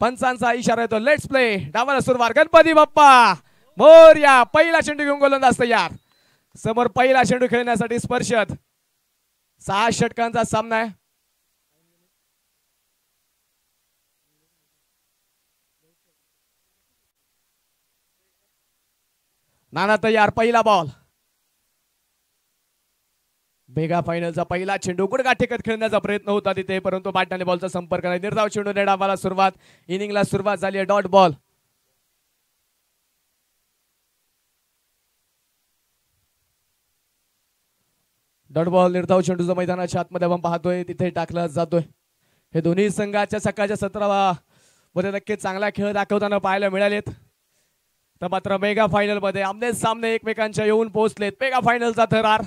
पंचांचा इशारा येतो. Let's play. डावाला सुरुवात. गणपती बाप्पा मोरया. पहिला चेंडू घेऊन गोलंदाज तयार. समोर पहिला चेंडू खेळण्यासाठी स्पर्शत. 6 षटकांचा सामना आहे. नाना तयार. पहिला बॉल. मेगा फायनलचा पहिला चेंडू गुडघा टेकत खेळण्याचा प्रयत्न होता तिथे, परंतु बॅटने बॉलचा संपर्क नाही. निर्धाव चेंडू डावाला सुरुवात. इनिंगला सुरुवात झाली आहे. Dot ball. Dot ball. निर्धाव चेंडूचा मैदानाच्या आतमध्ये आपण पाहतोय तिथे टाकला जातोय. हे दोन्ही संघाच्या सकाळच्या 17 मध्ये नक्कीच चांगला खेळ दाखवताना पाहायला मिळालेत. तर मात्र मेगा फायनल मध्ये आमने सामने एकमेकांच्या येऊन पोहोचलेत. मेगा फायनलचा थरार.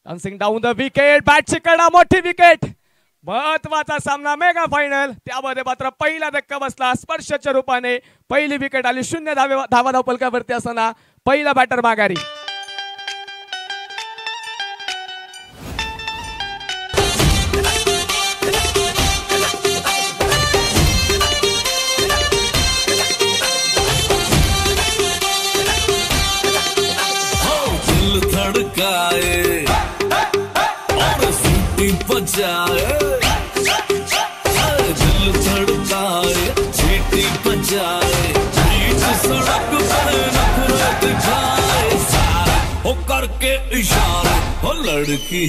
Dancing down the wicket. बॅटची कडा. मोठी विकेट. महत्वाचा सामना मेगा फायनल. त्यामध्ये मात्र पहिला धक्का बसला स्पर्शच्या रूपाने. पहिली विकेट आली. 0 धावा धावपलकावरती असताना पहिला बॅटर माघारी. बजाए दिल धड़काए सीटी बजाए बीच सड़क पे नफरत दिखाए सारा हो करके इशारे हो लड़की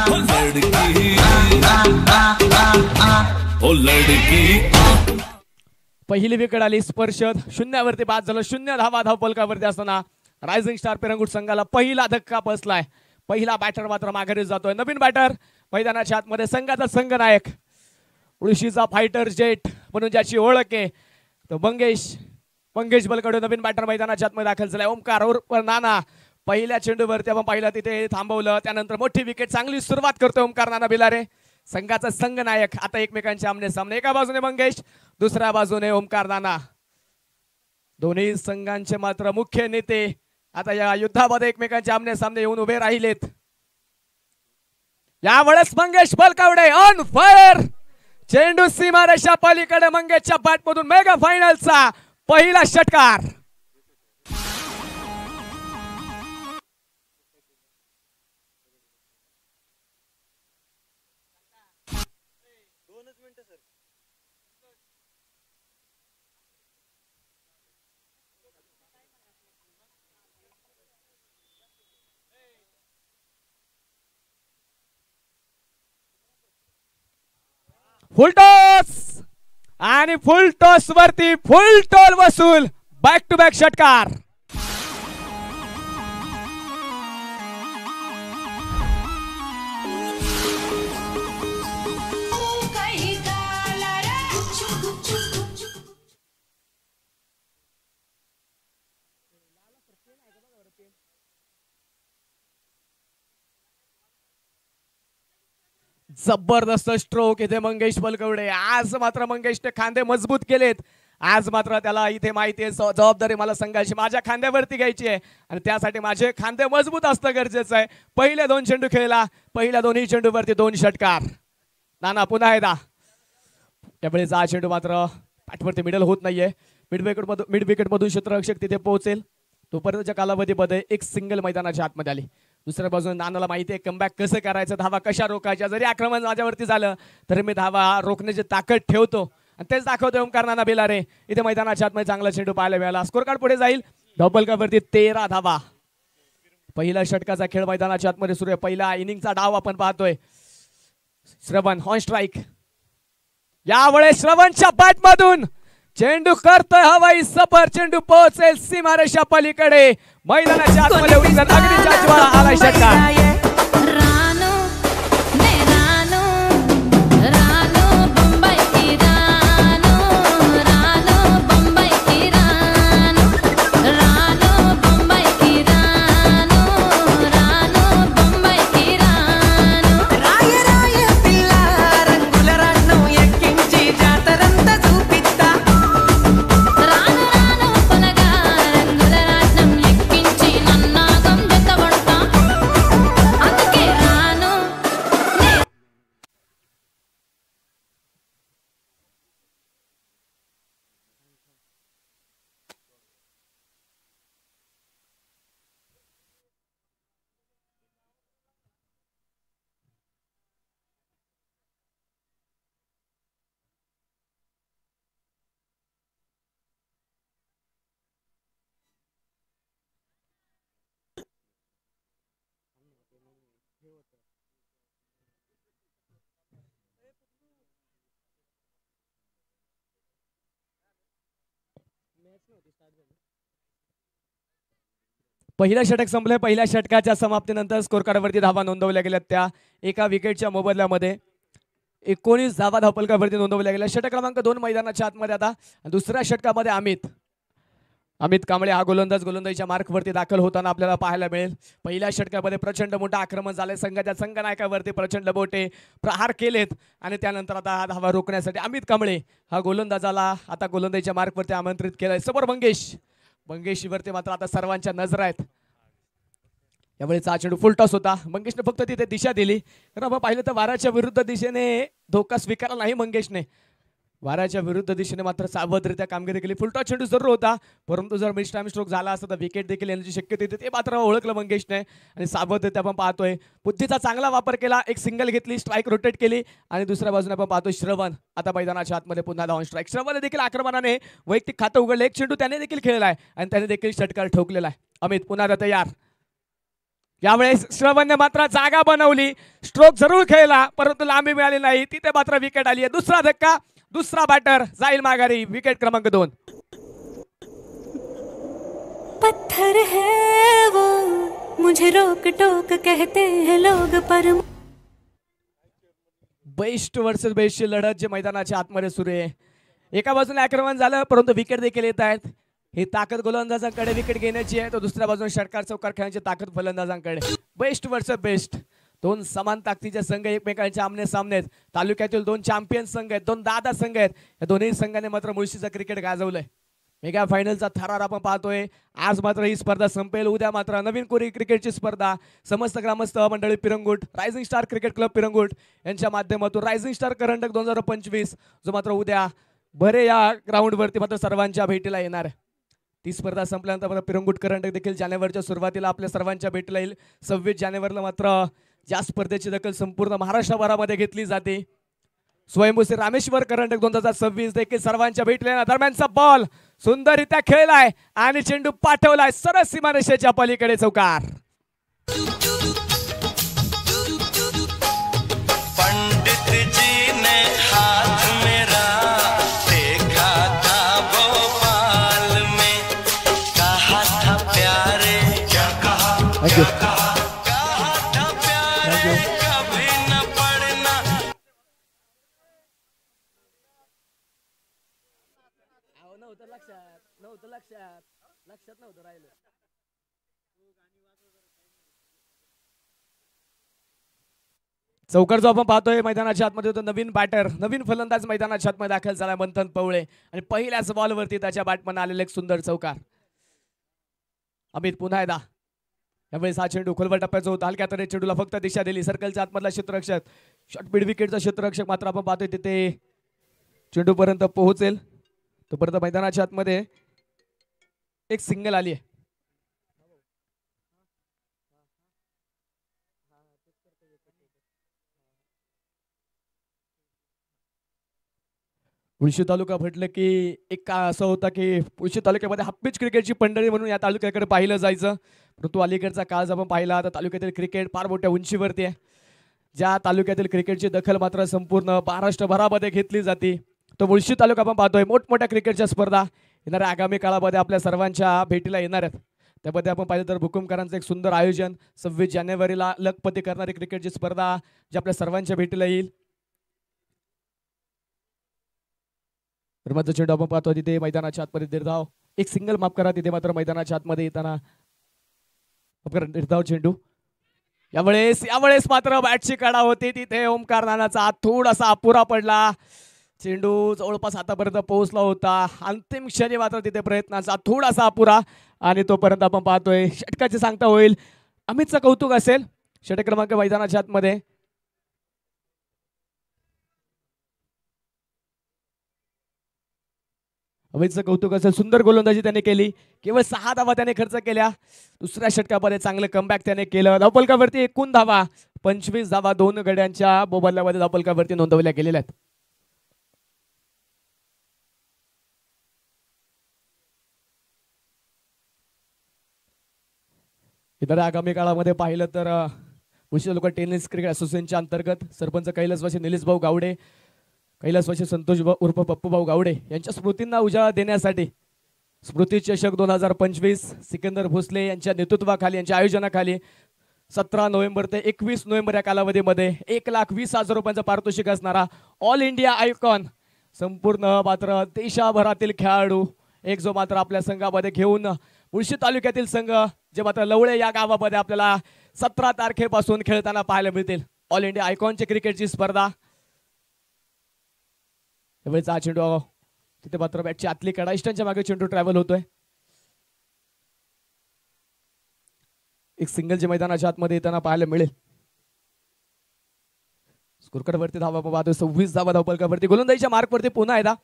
हो लड़की हो लड़की. पहिली विकेट आली स्पर्शत. 0 वरती बाद झालं. 0 धावा धावपलकावरती असताना रायझिंग स्टार पिरंगुट संघाला पहिला धक्का बसलाय. पहिला बॅटर मात्र माघारी जातोय. नवीन बॅटर मैदानाच्या आतमध्ये संघाचा संघनायक उळशीचा फायटर जेट म्हणून ज्याची ओळख आहे तो मंगेश बलकडे नवीन बॅटर मैदानाच्या आतमध्ये दाखल झालाय. ओमकार उर्फ नाना. पहिल्या चेंडूवरती आपण पाहिलं तिथे थांबवलं. त्यानंतर मोठी विकेट. चांगली सुरुवात करतोय ओमकार नाना बिलारे. संघाचा संघनायक आता एकमेकांच्या आमने सामने. एका बाजूने मंगेश, दुसऱ्या बाजूने ओमकार नाना. दोन्ही संघांचे मात्र मुख्य नेते आता या युद्धामध्ये एकमेकांच्या आमने सामने येऊन उभे राहिलेत. यावेळेस मंगेश बलकवडे ऑन फायर. चेंडू सीमारेषा पलीकडे. मंगेशच्या बॅटमधून मेगा फायनलचा पहिला षटकार. फुल टॉस आणि फुल टॉस वरती फुल टॉल वसूल. बॅक टू बॅक षटकार. जबरदस्त स्ट्रोक इथे मंगेश बलकवडे. आज मात्र मंगेशने खांदे मजबूत केलेत. आज मात्र त्याला इथे माहिती आहे जबाबदारी मला संघाची माझ्या खांद्यावरती घ्यायची आहे आणि त्यासाठी माझे खांदे मजबूत असणं गरजेचं आहे. पहिले 2 चेंडू खेळला. पहिल्या दोन्ही चेंडूवरती 2 षटकार. नाना पुन्हा एकदा. त्यावेळेस हा चेंडू मात्र पॅटवरती मिडल होत नाहीये. मिड विकेट मधून क्षेत्ररक्षक तिथे पोहोचेल तोपर्यंतच्या कालावधीमध्ये एक सिंगल मैदानाच्या आतमध्ये आली. दुसऱ्या बाजूने नानाला माहिती आहे कमबॅक कसं करायचं, धावा कशा रोखायच्या. जरी आक्रमण माझ्यावरती झालं तरी मी धावा रोखण्याची ताकद ठेवतो आणि तेच दाखवतोय ओमकार नाना बिलारे. इथे मैदानाच्या आतमध्ये चांगला चेंडू पाहायला मिळाला. स्कोर कार्ड पुढे जाईल. धवपलकावरती 13 धावा. पहिला षटकाचा खेळ मैदानाच्या आतमध्ये सुरू आहे. पहिला इनिंगचा डाव आपण पाहतोय. श्रवण ऑन स्ट्राईक. यावेळेस श्रवणच्या बॅटमधून चेंडू करतोय हवाई सफर. चेंडू पोहोचेल सीमारेषा पलीकडे. मैदानाच्या आतमध्ये उडीचा अग्नीच्या ज्वाळा आलाय षटकार. पहिलं षटक संपलंय. पहिल्या षटकाच्या समाप्तीनंतर स्कोर कार्डवरती धावा नोंदवल्या गेल्या. त्या एका विकेटच्या मोबदल्यामध्ये 19 धावा धावपलकावरती नोंदवल्या गेल्या. षटक क्रमांक 2 मैदानाच्या आतमध्ये आता. दुसऱ्या षटकामध्ये अमित कांबळे हा गोलंदाजीच्या मार्कवरती दाखल होताना आपल्याला पाहायला मिळेल. पहिल्या षटकामध्ये प्रचंड मोठं आक्रमण झालंय. संघाच्या संघनायकावरती प्रचंड मोठे प्रहार केलेत आणि त्यानंतर आता हा धावा रोखण्यासाठी अमित कांबळे हा गोलंदाजाला आता गोलंदाजीच्या मार्कवरती आमंत्रित केलंय. समोर मंगेशवरती मात्र आता सर्वांच्या नजर आहेत. यावेळेस हा चेंडू फुल टॉस होता. मंगेशने फक्त तिथे दिशा दिली. तर आपण पाहिलं तर वाऱ्याच्या विरुद्ध दिशेने धोका स्वीकारला नाही मंगेशने. वाऱ्याच्या विरुद्ध दिशेने मात्र सावधरित्या कामगिरी केली. फुल टॉस चेंडू जरूर होता, परंतु जर मिस टाइम स्ट्रोक झाला असता तर विकेट देखील येण्याची शक्यता होती. ते मात्र ओळखलं मंगेशने आणि सावधरित्या आपण पाहतोय बुद्धीचा चांगला वापर केला. एक सिंगल घेतली, स्ट्राईक रोटेट केली आणि दुसऱ्या बाजूने आपण पाहतोय श्रवण आता मैदानाच्या आतमध्ये पुन्हा ऑन स्ट्राईक. श्रवण देखील आक्रमणाने वैयक्तिक खातं उघडलं. एक चेंडू त्याने देखील खेळलाय आणि त्याने देखील षटकार ठोकलेला आहे. अमित पुन्हा तयार. यावेळेस श्रवणने मात्र जागा बनवली, स्ट्रोक जरूर खेळला परंतु लांबी मिळाली नाही. तिथे मात्र विकेट आली आहे. दुसरा धक्का, दुसरा बॅटर जाईल माघारी. विकेट क्रमांक 2. पत्थर है वो मुझे रोक टोक कहते हैं लोग पर बेस्ट वर्सेस बेस्टची लढत जे मैदानाच्या आतमध्ये सुरू आहे. एका बाजूने आक्रमण झालं परंतु विकेट देखील येत आहेत. ही ताकद गोलंदाजांकडे विकेट घेण्याची आहे, तर दुसऱ्या बाजूने षटकार चौकार खेळण्याची ताकद फलंदाजांकडे. बेस्ट वर्सेस बेस्ट, दोन समान ताकदीचे संघ एकमेकांच्या आमने सामने आहेत. तालुक्यातील 2 चॅम्पियन संघ आहेत, 2 दादा संघ आहेत. या दोन्ही संघाने मात्र मुळशीचं क्रिकेट गाजवलंय. मेगा फायनलचा थरार आपण पाहतोय. आज मात्र ही स्पर्धा संपेल. उद्या मात्र नवीन कोरी क्रिकेटची स्पर्धा समस्त ग्रामस्थ मंडळी Pirangut, rising star cricket club Pirangut यांच्या माध्यमातून रायझिंग स्टार करंडक 2025 जो मात्र उद्या भरे या ग्राउंडवरती मात्र सर्वांच्या भेटीला येणार आहे. ती स्पर्धा संपल्यानंतर पिरंगुट करंडक देखील जानेवारीच्या सुरुवातीला आपल्या सर्वांच्या भेटीला येईल. 26 जानेवारीला मात्र या स्पर्धेची दखल संपूर्ण महाराष्ट्रभरामध्ये घेतली जाते. स्वयंभूसी रामेश्वर करंडक 2026 देखील सर्वांच्या भेटीला. दरम्यानचा बॉल सुंदररित्या खेळलाय आणि चेंडू पाठवलाय सरळ सीमारेषेच्या पलीकडे चौकार. पंडित जी ने हाथ मेरा देखा था भोपाल में, कहा था प्यारे क्या कहा था प्यारे कभी न पड़ना. लक्षात नव्हतं राहिलं. चौकार जो आपण पाहतोय मैदानाच्या आतमध्ये होतो, नवीन बॅटर नवीन फलंदाज मैदानाच्या आतमध्ये दाखल झाला मंथन पवळे आणि पहिल्याच बॉलवरती त्याच्या बॅटमन आलेले एक सुंदर चौकार. अमित पुन्हा एकदा. यावेळेस हा चेंडू खोलवर टप्प्याचा होता. हलक्या तरी चेंडूला फक्त दिशा दिली. सर्कलच्या आतमधला क्षेत्ररक्षक शॉर्ट मिड विकेटचा क्षेत्ररक्षक मात्र आपण पाहतोय तिथे चेंडू पर्यंत पोहोचेल तोपर्यंत मैदानाच्या आतमध्ये एक सिंगल आली आहे. मुळशी तालुका म्हटलं की एक का असं होता की मुळशी तालुक्यामध्ये हाफपिच क्रिकेटची पंढरी म्हणून या तालुक्याकडे पाहिलं जायचं. परंतु अलीकडचा काळ जर आपण पाहिला तर तालुक्यातील क्रिकेट फार मोठ्या उंचीवरती आहे. ज्या तालुक्यातील क्रिकेटची दखल मात्र संपूर्ण महाराष्ट्रभरामध्ये घेतली जाते तो मुळशी तालुका आपण पाहतोय. मोठमोठ्या क्रिकेटच्या स्पर्धा येणाऱ्या आगामी काळामध्ये आपल्या सर्वांच्या भेटीला येणार आहेत. त्यामध्ये आपण पाहिलं तर भुकुमकरांचं एक सुंदर आयोजन 26 जानेवारीला लखपती करणारी क्रिकेटची स्पर्धा जी आपल्या सर्वांच्या भेटीला येईल. चेंडू आपण पाहतो तिथे मैदानाच्या आतमध्ये निर्धाव एक सिंगल माफ करा. तिथे मात्र मैदानाच्या आतमध्ये येताना निर्धाव चेंडू. यावेळेस मात्र बॅटची कडा होती. तिथे ओमकार नानाचा हात थोडासा अपुरा पडला. चेंडू जवळपास हातापर्यंत पोहोचला होता. अंतिम क्षणी मात्र तिथे प्रयत्नाचा थोडासा अपुरा आणि तोपर्यंत आपण पाहतोय षटकाची सांगता होईल. अमितचं कौतुक असेल. षटक क्रमांक मैदानाच्या आतमध्ये अमितचं कौतुक असेल. सुंदर गोलंदाजी त्याने केली. केवळ 6 धावा त्याने खर्च केल्या. दुसऱ्या षटकामध्ये चांगलं कमबॅक त्याने केलं. धावपलकावरती एकूण धावा 25 धावा 2 गड्यांच्या बोबल्यामध्ये धावपलकावरती नोंदवल्या गेलेल्या आहेत. इतर आगामी काळामध्ये पाहिलं तर मुळशी तालुका टेनिस क्रिकेट असोसिएशनच्या अंतर्गत सरपंच कैलासवासी निलेशभाऊ गावडे, कैलासवासी संतोष उर्फ पप्पूभाऊ गावडे यांच्या स्मृतींना उजाळा देण्यासाठी स्मृती चषक 2025 सिकंदर भोसले यांच्या नेतृत्वाखाली, यांच्या आयोजनाखाली 17 नोव्हेंबर ते 21 नोव्हेंबर या कालावधीमध्ये 1,20,000 रुपयांचा पारितोषिक असणारा ऑल इंडिया आयकॉन संपूर्ण मात्र देशभरातील खेळाडू एक जो मात्र आपल्या संघामध्ये घेऊन मुळशी तालुक्यातील संघ जे मात्र लवळे या गावामध्ये आपल्याला 17 तारखेपासून खेळताना पाहायला मिळतील. ऑल इंडिया आयकॉनची क्रिकेटची स्पर्धा. त्यावेळेचा हा चेंडू तिथे मात्र बॅटची आतली कडा, इष्टांच्या मागे चेंडू ट्रॅव्हल होतोय. एक सिंगलच्या मैदानाच्या आतमध्ये येताना पाहायला मिळेल. स्कोरकार्डवरती धावा पाहतो 26 धावा धावपलकावरती. गोलंदाजीच्या मार्कवरती पुन्हा एकदा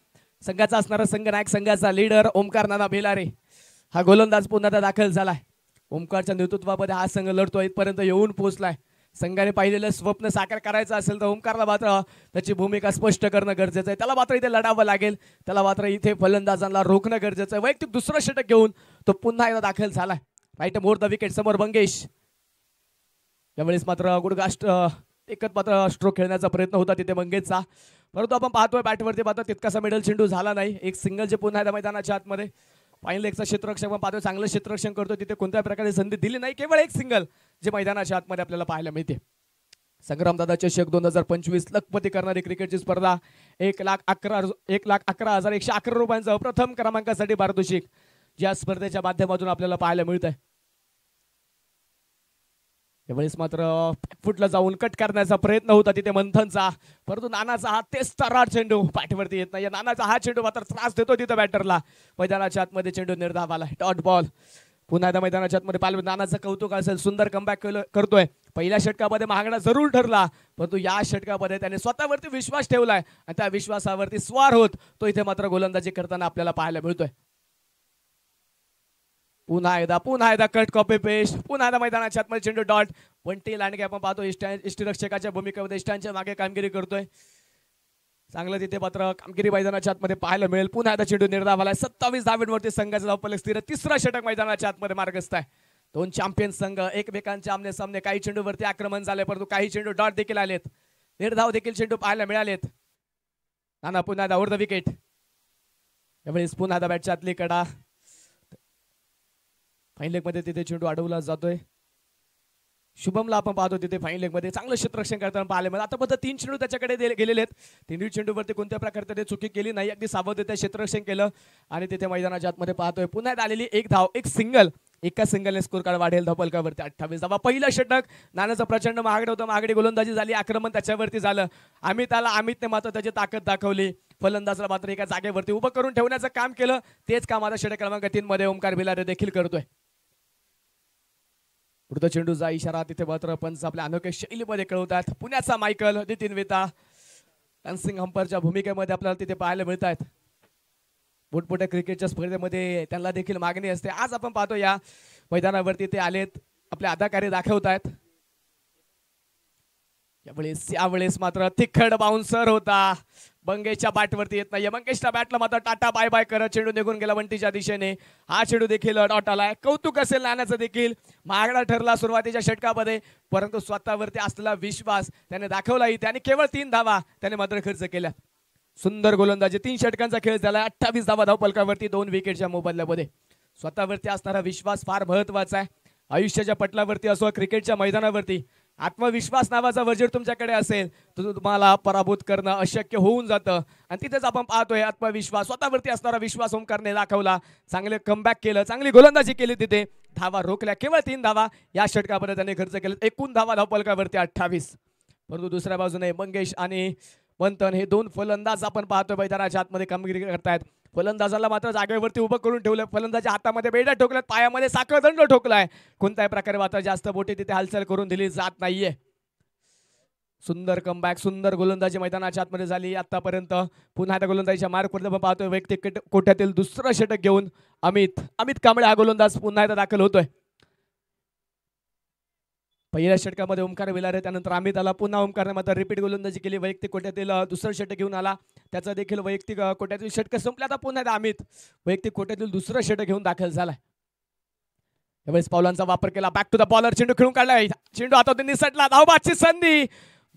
संघाचा असणारा संघनायक, संघाचा लीडर ओमकार नाना भेलारे हा गोलंदाज पुन्हा एकदा दाखल झालाय. ओमकारच्या नेतृत्वामध्ये हा संघ लढतोय, इथपर्यंत येऊन पोहोचलाय. संघाने पाहिलेलं स्वप्न साकार करायचं असेल तर ओमकारला मात्र त्याची भूमिका स्पष्ट करणं गरजेचं आहे. त्याला मात्र इथे लढावं लागेल, त्याला मात्र इथे फलंदाजांना रोखणं गरजेचं आहे. वैयक्तिक दुसरं षटक घेऊन तो पुन्हा एकदा दाखल झालाय. राईट मोर द विकेट समोर मंगेश. यावेळेस मात्र गुडगास्ट एकच मात्र स्ट्रोक खेळण्याचा प्रयत्न होता तिथे मंगेशचा, परंतु आपण पाहतोय बॅटवरती मात्र तितकासा मिडल चेंडू झाला नाही. एक सिंगल जे पुन्हा एकदा मैदानाच्या आतमध्ये फायनल एकचा क्षेत्ररक्षक आपण पाहतोय, चांगलं क्षेत्ररक्षण करतो, तिथे कोणत्या प्रकारे संधी दिली नाही. केवळ एक सिंगल जे मैदानाच्या आतमध्ये आपल्याला पाहायला मिळते. संग्रामदादा चषक 2025 लखपती करणारी क्रिकेटची स्पर्धा 1,11,111 रुपयांचं प्रथम क्रमांकासाठी पारितोषिक या स्पर्धेच्या माध्यमातून आपल्याला पाहायला मिळत आहे. यावेळेस मात्र फुटला जाऊन कट करण्याचा प्रयत्न होता तिथे मंथनचा, परंतु नानाचा हा तेच तरार चेंडू पाठीवरती येत नाही. नानाचा हा चेंडू मात्र त्रास देतो तिथे बॅटरला. मैदानाच्या आतमध्ये चेंडू निर्धाव आला, डॉट बॉल. पुन्हा एकदा मैदानाच्या आतमध्ये पाहिलं नानाचं कौतुक असेल, सुंदर कमबॅक करतोय. पहिल्या षटकामध्ये महागडा जरूर ठरला, परंतु या षटकामध्ये त्याने स्वतःवरती विश्वास ठेवलाय आणि त्या विश्वासावरती स्वार होत तो इथे मात्र गोलंदाजी करताना आपल्याला पाहायला मिळतोय. पुन्हा एकदा कट कॉपी पेस्ट. पुन्हा एकदा मैदानाच्या आतमध्ये चेंडू डॉट. वंटी लांडगे आपण पाहतो इष्टरक्षकाच्या भूमिकेमध्ये इष्टांच्या मागे कामगिरी करतोय. चांगलं तिथे मात्र कामगिरी मैदानाच्या आतमध्ये पाहायला मिळेल. पुन्हा एकदा चेंडू निर्धाव आलाय. 27 धावांवरती संघाचा धावफलक स्थिर. तिसरा षटक मैदानाच्या आतमध्ये मार्गस्थ आहे. दोन चॅम्पियन संघ एकमेकांचे आमने सामने. काही चेंडूवरती आक्रमण झाले, परंतु काही चेंडू डॉट देखील आलेत, निर्धाव देखील चेंडू पाहायला मिळालेत. नाना पुन्हा एकदा ओव्हर द विकेट. यावेळेस पुन्हा एकदा बॅटच्या आतली कडा. फाईन लेग मध्ये तिथे चेंडू अडवला जातोय. शुभमला आपण पाहतो तिथे फाईन लेग मध्ये चांगलं क्षेत्ररक्षण करताना पाहायला मिळालं. आतापर्यंत 3 चेंडू त्याच्याकडे गेलेले आहेत. 3 चेंडूवरती कोणत्या प्रकारे त्याने चुकी केली नाही, अगदी सावधतेने क्षेत्ररक्षण केलं आणि तिथे मैदानाच्या आतमध्ये पाहतोय पुन्हा आलेली एक धाव, एक सिंगल. एका सिंगलने स्कोर कार्ड वाढेल धावफलकावरती 28 धावा. पहिलं षटक नानाचं प्रचंड महागडं होतं, महागडी गोलंदाजी झाली, आक्रमण त्याच्यावरती झालं. अमितने मात्र त्याची ताकद दाखवली. फलंदाजला मात्र एका जागेवरती उभं करून ठेवण्याचं काम केलं. तेच काम आता षटक क्रमांक 3 मध्ये ओमकार भिलारे देखील करतोय. पुढचा चेंडूचा इशारा तिथे मात्र पंच आपल्या अनोख्या शैलीमध्ये कळवतात. पुण्याचा मायकल, नितीन वेता डान्सिंग हंपरच्या भूमिकेमध्ये आपल्याला तिथे पाहायला मिळत आहेत. मोठमोठ्या क्रिकेटच्या स्पर्धेमध्ये त्यांना देखील मागणी असते. आज आपण पाहतो या मैदानावरती ते आलेत, आपले अदाकारी दाखवत आहेत. यावेळेस मात्र तिखट बाउन्सर होता, मंगेशच्या बॅटवरती येत नाही. मंगेशच्या बॅटला मात्र टाटा बाय बाय करत चेंडू निघून गेला वंटीच्या दिशेने. हा चेंडू देखील डॉट आलाय. कौतुक असेल नानाचं देखील, महागडा ठरला सुरुवातीच्या षटकामध्ये, परंतु स्वतःवरती असलेला विश्वास त्याने दाखवलाही. त्याने केवळ 3 धावा त्याने मात्र खर्च केल्या. सुंदर गोलंदाजी, 3 षटकांचा खेळ झाला. 28 धावा धावफलकावरती 2 विकेटच्या मोबदल्यामध्ये. स्वतःवरती असणारा विश्वास फार महत्वाचा आहे. आयुष्याच्या पटलावरती असो, क्रिकेटच्या मैदानावरती आत्मविश्वास नावाचा वजीर तुमच्याकडे असेल तर तुम्हाला पराभूत करणं अशक्य होऊन जातं. आणि तिथेच आपण पाहतोय आत्मविश्वास, स्वतःवरती असणारा विश्वास ओमकारने दाखवला. चांगले कमबॅक केलं, चांगली गोलंदाजी केली, तिथे धावा रोखल्या. केवळ 3 धावा या षटकापर्यंत त्याने खर्च केले. एकूण धावा धावफलकावरती 28. परंतु दुसऱ्या बाजूने मंगेश आणि मंथन हे 2 फलंदाज आपण पाहतोय मैदानाच्या आतमध्ये कामगिरी करतायत. फलंदाजाला मात्र जागेवरती उभं करून ठेवलं. फलंदाजाच्या हातामध्ये बेड्या ठोकल्यात, पायामध्ये साखळदंड ठोकलाय. कोणत्याही प्रकारे मात्र जास्त बोटी तिथे हालचाल करून दिली जात नाहीये. सुंदर कमबॅक, सुंदर गोलंदाजी मैदानाच्या आतमध्ये झाली आतापर्यंत. पुन्हा त्या गोलंदाजीच्या मार्कवरती आपण पाहतोय वैयक्तिक कोट्यातील दुसरं षटक घेऊन अमित कांबळे हा गोलंदाज पुन्हा एकदा दाखल होतोय. पहिल्या षटकामध्ये ओमकार भिलारे, त्यानंतर अमित आला. पुन्हा ओमकारने मात्र रिपीट गोलंदाजी केली. वैयक्तिक कोट्यातील दुसरं षटक घेऊन आला. त्याचा देखील वैयक्तिक कोट्यातील षटक संपला. आता पुन्हा अमित वैयक्तिक कोट्यातील दुसरं षटक घेऊन दाखल झालाय. यावेळेस पावलांचा वापर केला. Back to the bowler. चेंडू खेळून काढलाय. चेंडू हातातून निसटला. धावबाची संधी.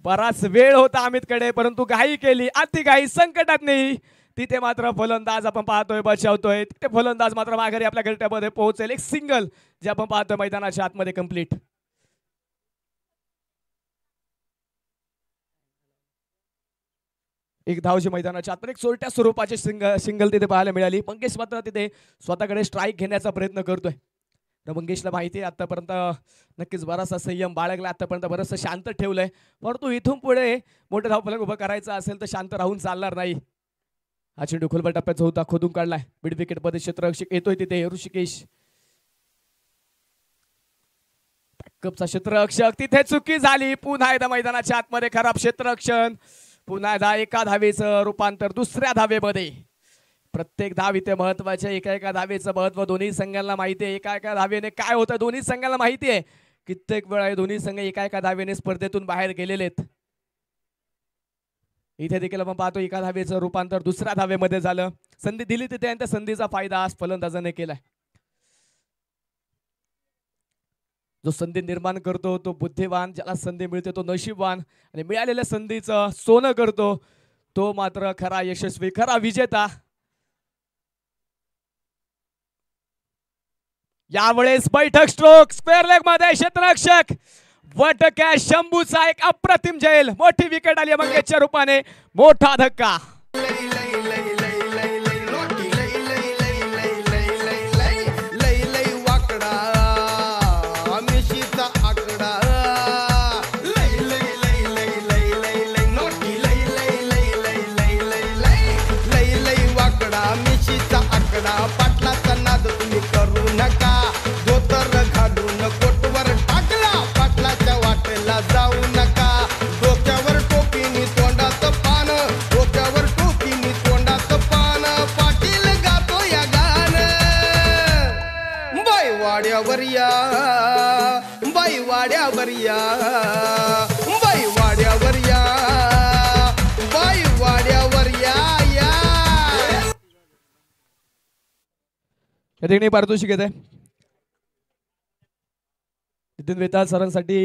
बराच वेळ होता अमितकडे, परंतु घाई केली. अति घाई संकटात नाही. तिथे मात्र फलंदाज आपण पाहतोय बचावतोय. तिथे फलंदाज मात्र माघारी आपल्या घरट्यामध्ये पोहोचेल. एक सिंगल जे आपण पाहतोय मैदानाच्या आतमध्ये कंप्लीट. एक धावची मैदानाच्या आतमध्ये एक सोरट्या स्वरूपाची सिंगल तिथे पाहायला मिळाली. मंगेश मात्र तिथे स्वतःकडे स्ट्राईक घेण्याचा प्रयत्न करतोय. तर मंगेशला माहिती आहे आतापर्यंत नक्कीच बराचसा संयम बाळगला, आतापर्यंत बरंचसं शांत ठेवलंय, परंतु इथून पुढे मोठे धावफलक उभं करायचं असेल तर शांत राहून चालणार नाही. हा चेंडू खोलवर टप्प्याचा होता, खोदून काढलाय. मिड विकेट मध्ये क्षेत्ररक्षक येतोय तिथे ऋषिकेश. बॅकअपचा क्षेत्ररक्षक तिथे चुकी झाली. पुन्हा एकदा मैदानाच्या आतमध्ये खराब क्षेत्ररक्षण. पुन्हा एकदा एका धावेचं रूपांतर दुसऱ्या धावेमध्ये. प्रत्येक धाव इथे महत्वाचे. एका एका धावेचं महत्व दोन्ही संघांना माहिती आहे. एका एका धावेने काय होतं दोन्ही संघांना माहिती आहे. कित्येक वेळा दोन्ही संघ एका एका धावेने स्पर्धेतून बाहेर गेलेले आहेत. इथे देखील आपण पाहतो एका धावेचं रूपांतर दुसऱ्या धावेमध्ये झालं. संधी दिली तिथे आणि त्या संधीचा फायदा आज फलंदाजाने केलाय. जो संधी निर्माण करतो तो बुद्धिवान, ज्याला संधी मिळते तो नशीबवान, आणि मिळालेल्या संधीचं सोनं करतो तो मात्र खरा यशस्वी, खरा विजेता. यावेळेस बैठक स्ट्रोक स्क्वेअर लेग मध्ये क्षेत्ररक्षक वटक्या शंभूचा एक अप्रतिम झेल. मोठी विकेट आली मंगेशच्या रूपाने. मोठा धक्का. पाटलाचा नाद तुम्ही करू नका. धोतर घालून कोटवर टाकला. पाटलाच्या वाटेला जाऊ नका. डोक्यावर टोपीनी तोंडात पान. डोक्यावर टोपीनी तोंडात पान. पाटील गातो या गाण. बाई वाड्यावर या. बाई वाड्यावर या. बाई वाड्यावर या. बाई वाड्यावर या. या ठिकाणी पारितोषिक येत आहे. नितीन वेताळ सरांसाठी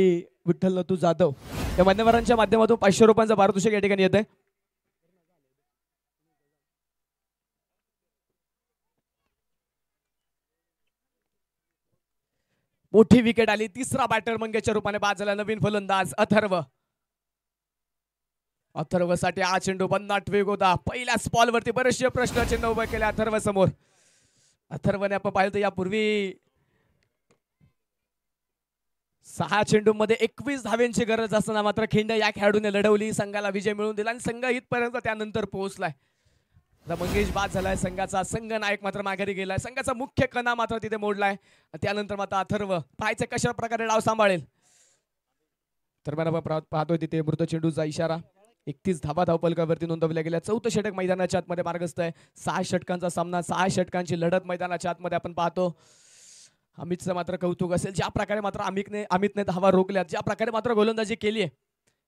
विठ्ठल नतू जाधव या मान्यवरांच्या माध्यमातून 500 रुपयांचा पारितोषिक या ठिकाणी येत आहे. मोठी विकेट आली. तिसरा बॅटर मंगेशच्या रूपाने बाद झाला. नवीन फलंदाज अथर्व. अथर्व साठी हा चेंडू भन्नाट वेग होता. पहिल्याच बॉल वरती बरेचसे प्रश्न चिन्ह उभे केले अथर्व समोर. अथर्वने आपण पाहिलं तर यापूर्वी 6 चेंडूमध्ये 21 धावेंची गरज असताना मात्र खिंड या खेळाडूने लढवली. संघाला विजय मिळवून दिला आणि संघ इथपर्यंत त्यानंतर पोहोचलाय. मंगेश बाद झालाय. संघाचा संघ नायक मात्र माघारी गेलाय. संघाचा मुख्य कणा मात्र तिथे मोडलाय. त्यानंतर मात्र अथर्व पाहायचं कशा प्रकारे डाव सांभाळेल. तर आपण पाहतोय तिथे मृत चेंडूचा इशारा. 31 धावा धावफलकावरती नोंदवल्या गेल्या. 4थं षटक मैदानाच्या आतमध्ये मार्गस्थ आहे. 6 षटकांचा सामना, 6 षटकांची लढत मैदानाच्या आतमध्ये आपण पाहतो. अमितचं मात्र कौतुक असेल ज्या प्रकारे मात्र अमितने धावा रोखल्यात, ज्या प्रकारे मात्र गोलंदाजी केली आहे.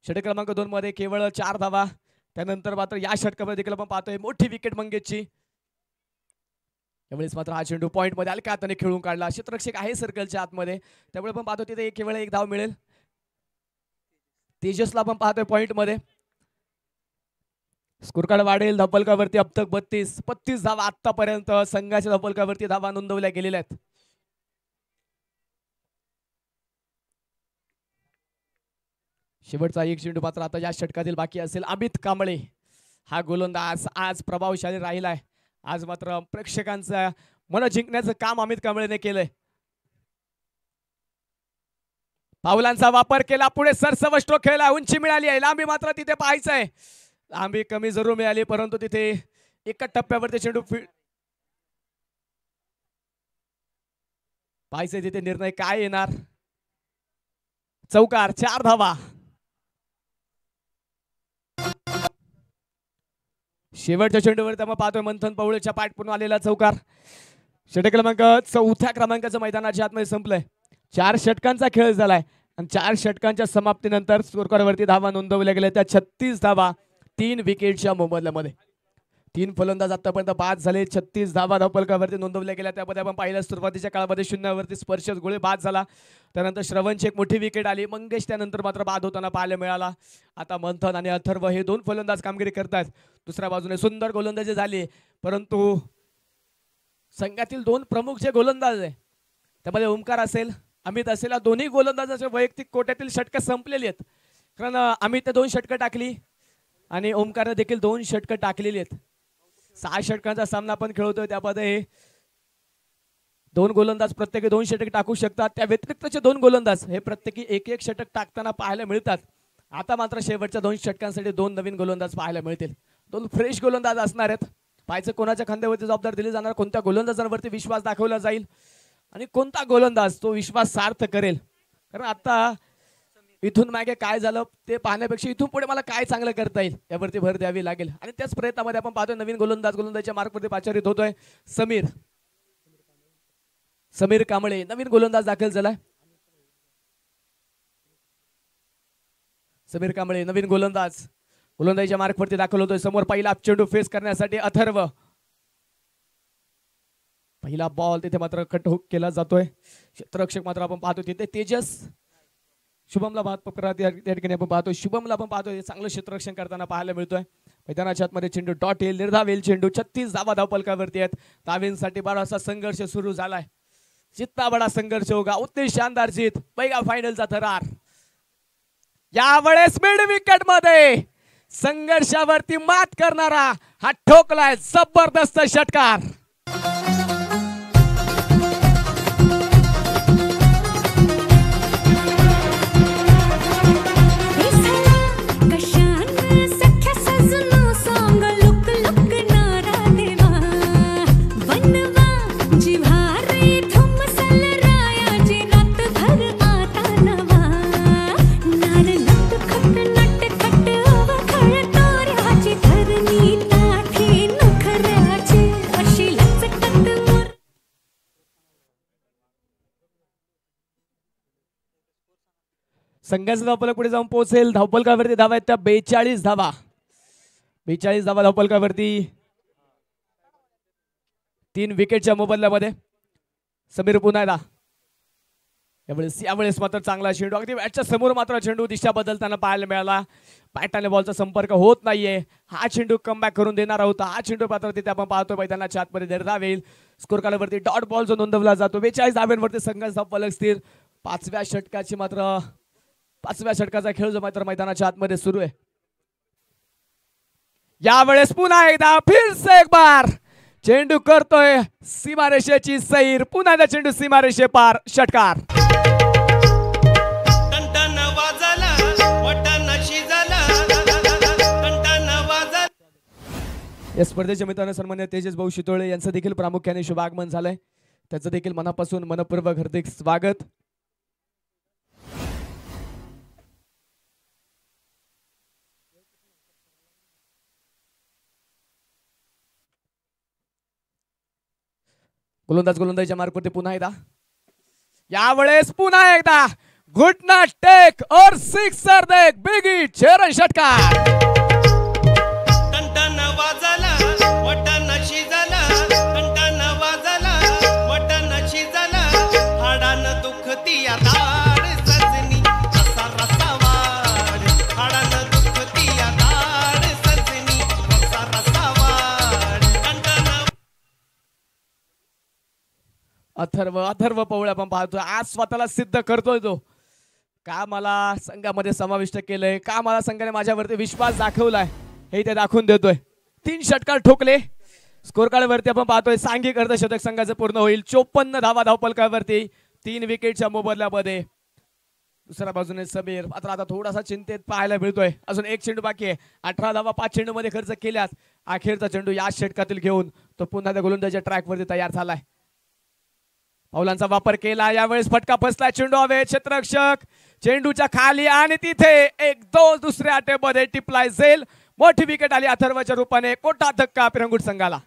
षटक क्रमांक 2 मध्ये केवळ 4 धावा. त्यानंतर मात्र या षटकामध्ये देखील आपण पाहतोय मोठी विकेट मंगेशची. यावेळेस मात्र हा चेंडू पॉइंट मध्ये हलक्या हाताने खेळून काढला. क्षेत्ररक्षक आहे सर्कलच्या आतमध्ये, त्यामुळे आपण पाहतो तिथे केवळ 1 धाव मिळेल. तेजसला आपण पाहतोय पॉइंट मध्ये. स्कोर कार्ड वाढेल. धावफलकावरती अब तक 32 धावा आतापर्यंत संघाच्या धावफलकावरती धावा नोंदवल्या गेलेल्या आहेत. शेवटचा एक चेंडू मात्र आता या षटकातील बाकी असेल. अमित कांबळे हा गोलंदाज आज प्रभावशाली राहिलाय. आज मात्र प्रेक्षकांचं मन जिंकण्याचं काम अमित कांबळेने केलंय. पावलांचा वापर केला. पुढे सरसव स्ट्रोक खेळला. उंची मिळाली आहे. लांबी मात्र तिथे पाहायचंय. लांबी कमी जरूर मिळाली, परंतु तिथे एका टप्प्यावरती चेंडू पाहायचंय तिथे निर्णय काय येणार. चौकार. 4 धावा. शेवटच्या चेंडूवर आपण पाहतोय मंथन पवळेच्या पाठपून आलेला चौकार. षटक क्रमांक 4थ्या क्रमांकाचं मैदानाच्या आतमध्ये संपलंय. 4 षटकांचा खेळ झालाय आणि 4 षटकांच्या समाप्तीनंतर स्कोरकार्डवरती धावा नोंदवल्या गेल्या. त्या 36 धावा 3 विकेटच्या मोबदल्यामध्ये. 3 फलंदाज आतापर्यंत बाद झाले. 36 धावा धावफलकावरती नोंदवल्या गेल्या. त्यामध्ये आपण पाहिलं सुरुवातीच्या काळामध्ये शून्यावरती स्पर्श गोळे बाद झाला. त्यानंतर श्रवणची एक मोठी विकेट आली. मंगेश त्यानंतर मात्र बाद होताना पाहायला मिळाला. आता मंथन आणि अथर्व हे 2 फलंदाज कामगिरी करतात. दुसऱ्या बाजूने सुंदर गोलंदाजी झाली, परंतु संघातील 2 प्रमुख जे गोलंदाज आहे त्यामध्ये ओमकार असेल, अमित असेल, या दोन्ही गोलंदाजाच्या वैयक्तिक कोट्यातील षटकं संपलेली आहेत. कारण अमितने 2 षटकं टाकली आणि ओमकारने देखील 2 षटकं टाकलेली आहेत. 6 षटकांचा सामना आपण खेळतोय. त्यामध्ये 2 गोलंदाज प्रत्येकी 2 षटक टाकू शकतात. त्या व्यतिरिक्तचे 2 गोलंदाज हे प्रत्येकी 1-1 षटक टाकताना पाहायला मिळतात. आता मात्र शेवटच्या 2 षटकांसाठी 2 नवीन गोलंदाज पाहायला मिळतील. 2 फ्रेश गोलंदाज असणार आहेत. पाहायचं कोणाच्या खांद्यावरती जबाबदारी दिली जाणार, कोणत्या गोलंदाजांवरती विश्वास दाखवला जाईल आणि कोणता गोलंदाज तो विश्वास सार्थ करेल. कारण आता इथून मागे काय झालं ते पाहण्यापेक्षा इथून पुढे मला काय चांगलं करता येईल यावरती भर द्यावी लागेल. आणि त्याच प्रयत्नामध्ये आपण पाहतोय नवीन गोलंदाजच्या मार्कवरती पाचारित होतोय समीर कांबळे. नवीन गोलंदाज दाखल झालाय. समीर कांबळे नवीन गोलंदाजीच्या मार्कवरती दाखल होतोय. समोर पहिला चेंडू फेस करण्यासाठी अथर्व. पहिला बॉल तिथे मात्र कट हुक केला जातोय. क्षेत्ररक्षक मात्र आपण पाहतो तिथे तेजस. शुभमला त्या ठिकाणी आपण पाहतोय. शुभमला आपण पाहतोय चांगलं क्षेत्ररक्षण करताना पाहायला मिळतोय. मैदानाच्या आतमध्ये चेंडू डॉट येईल, निर्धाव येईल चेंडू. 36 धावा धावफलकावरती आहेत. धावींसाठी बराचसा संघर्ष सुरू झालाय. जितना बडा संघर्ष होगा उतनी शानदार जीत. बैगा फायनलचा थरार. यावेळेस मिड विकेट मध्ये संघर्षावरती मात करणारा हा ठोकलाय जबरदस्त षटकार. संघाचा धावफलक पुढे जाऊन पोहोचेल. धावफलकावरती धावा आहेत त्या 42 धावा. 42 धावा धावफलकावरती. 3 विकेटच्या मोबदल्यामध्ये समीर पुन्हा एकदा. यावेळेस मात्र चांगला चेंडू अगदी बॅटच्या समोर मात्र चेंडू दिशा बदलताना पाहायला मिळाला. बॅट आणि बॉलचा संपर्क होत नाहीये. हा चेंडू कमबॅक करून देणारा होता. हा चेंडू मात्र तिथे आपण पाहतो मैदानाच्या आतमध्ये निर्धाव येईल. स्कोर कार्डवरती डॉट बॉल जो नोंदवला जातो. 42 धाव्यांवरती संघाचा धावफलक स्थिर. 5व्या षटकाचा खेळ जो मात्र मैदानाच्या आतमध्ये सुरू आहे. यावेळेस पुन्हा एकदा फिर से एक बार चेंडू करतोय सीमारेषेची सैर. पुन्हा एकदा चेंडू सीमारेषे पार. षटकार. या स्पर्धेच्या मित्रांनो सन्मान्य तेजस भाऊ शितोळे यांचं देखील प्रामुख्याने शुभागमन झालंय. त्याचं देखील मनापासून मनपूर्वक हार्दिक स्वागत. गोलंदाजीच्या मार्कवरती पुन्हा एकदा. यावेळेस पुन्हा एकदा घुटना टेक और सिक्सर देख बिगी चेरन षटकार. अथर्व पवळे आपण पाहतोय आज स्वतःला सिद्ध करतोय. तो का मला संघामध्ये समाविष्ट केलंय, का मला संघाने माझ्यावरती विश्वास दाखवलाय हे ते दाखवून देतोय. 3 षटकार ठोकले. स्कोर कार्डवरती आपण पाहतोय सांघिक अर्धशतक संघाचं पूर्ण होईल. 54 धावा धावफलकावरती 3 विकेटच्या मोबदल्यामध्ये. दुसऱ्या बाजूने समीर मात्र आता थोडासा चिंतेत पाहायला मिळतोय. अजून 1 चेंडू बाकी आहे. 18 धावा 5 चेंडू मध्ये खर्च केल्यास अखेरचा चेंडू या षटकातील घेऊन तो पुन्हा त्या गोलंदाजीच्या ट्रॅकवरती तयार झालाय. पावलांचा वापर केला. यावेळेस फटका फसला. चेंडू हवे. क्षेत्ररक्षक चेंडूच्या खाली आणि तिथे 1-2 दुसऱ्या अटेमध्ये टिपलाय झेल. मोठी विकेट आली अथर्वच्या रूपाने. कोटा धक्का पिरंगुट संघाला.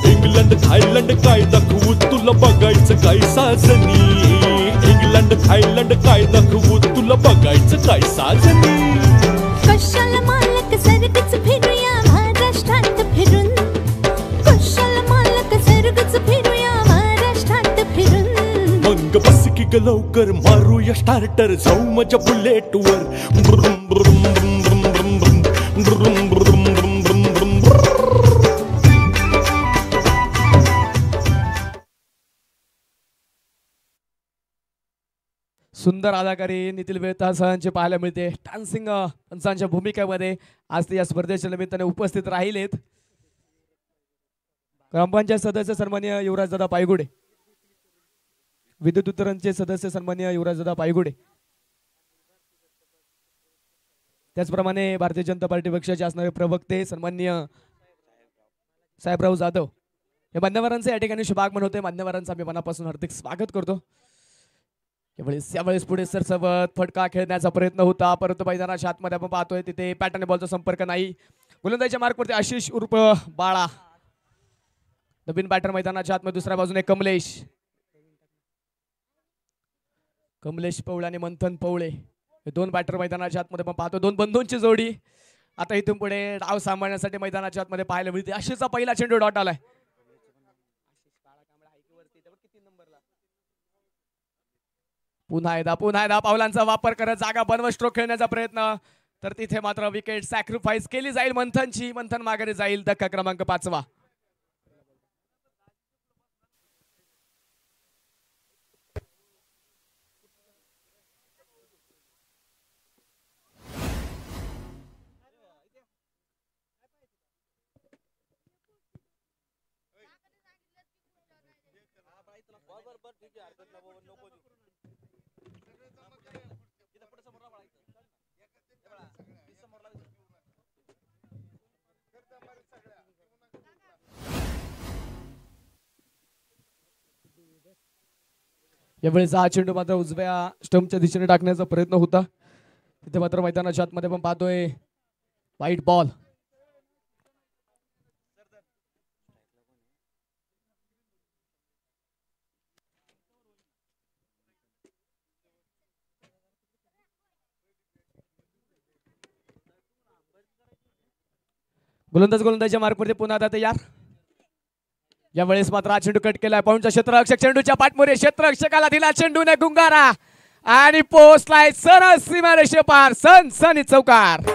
इंग्लंड थायलंड काय दाखवू तुला बघायचं काय साजनी इंग्लंड थायलंड काय दाखवू तुला बघायचं काय साजनी कशाला मालक सरगच फिरूया महाराष्ट्रात फिरून कशाला मालक सरगच फिरूया महाराष्ट्रात फिरून मग बस की ग लवकर मारूया स्टार्टर जाऊ माझ्या बुलेट वर ब्रुम ब्रुम ब्रुम ब्रुम ब्रुम ब्रुम ब्रुम ब्रुम ब्रुम ब्रुम ब्रुम. सुंदर अदाकारी नितीन मेहता सरांची पाहायला मिळते. डान्सिंग पंचांच्या भूमिकेमध्ये आज ते या स्पर्धेच्या निमित्ताने उपस्थित राहिलेत. ग्रामपंचायत सदस्य सन्माननीय युवराजदादा पायगुडे, विद्युत उतरणचे सदस्य सन्माननीय युवराजदादा पायगुडे, त्याचप्रमाणे भारतीय जनता पार्टी पक्षाचे असणारे प्रवक्ते सन्माननीय साहेबराव जाधव या मान्यवरांचे या ठिकाणी शुभागमन होते. मान्यवरांचं आम्ही मनापासून हार्दिक स्वागत करतो. यावेळेस पुढे सरसवत फटका खेळण्याचा प्रयत्न होता, परंतु मैदानाच्या आतमध्ये आपण पाहतोय तिथे पॅटर्न बॉलचा संपर्क नाही. गोलंदाजीच्या मार्कवरती आशिष उर्फ बाळा, नवीन बॅटर मैदानाच्या आतमध्ये. दुसऱ्या बाजूने कमलेश पवळे आणि मंथन पवळे हे दोन बॅटर मैदानाच्या आतमध्ये आपण पाहतो. दोन बंधूंची जोडी आता इथून पुढे डाव सांभाळण्यासाठी मैदानाच्या आतमध्ये पाहायला मिळते. आशिषचा पहिला चेंडू डॉट आलाय. पुन्हा एकदा पावलांचा वापर करत जागा बनवत स्ट्रोक खेळण्याचा प्रयत्न, तर तिथे मात्र विकेट सॅक्रिफाईस केली जाईल मंथनची. मंथन माघारी जाईल. धक्का क्रमांक 5. यावेळेस हा चेंडू मात्र उजव्या स्टंपच्या दिशेने टाकण्याचा प्रयत्न होता. तिथे मात्र मैदानाच्या आतमध्ये आपण पाहतोय व्हाईट बॉल. गोलंदाजीच्या मार्कवरती पुन्हा आता तयार. यावेळेस मात्र हा चेंडू कट केलाय. पाऊंडचा क्षेत्ररक्षक चेंडूच्या पाठमोरे, क्षेत्ररक्षकाला दिला चेंडूने गुंगारा आणि पोहोचलाय सरळ सीमारेषे पार. सनसनी चौकार.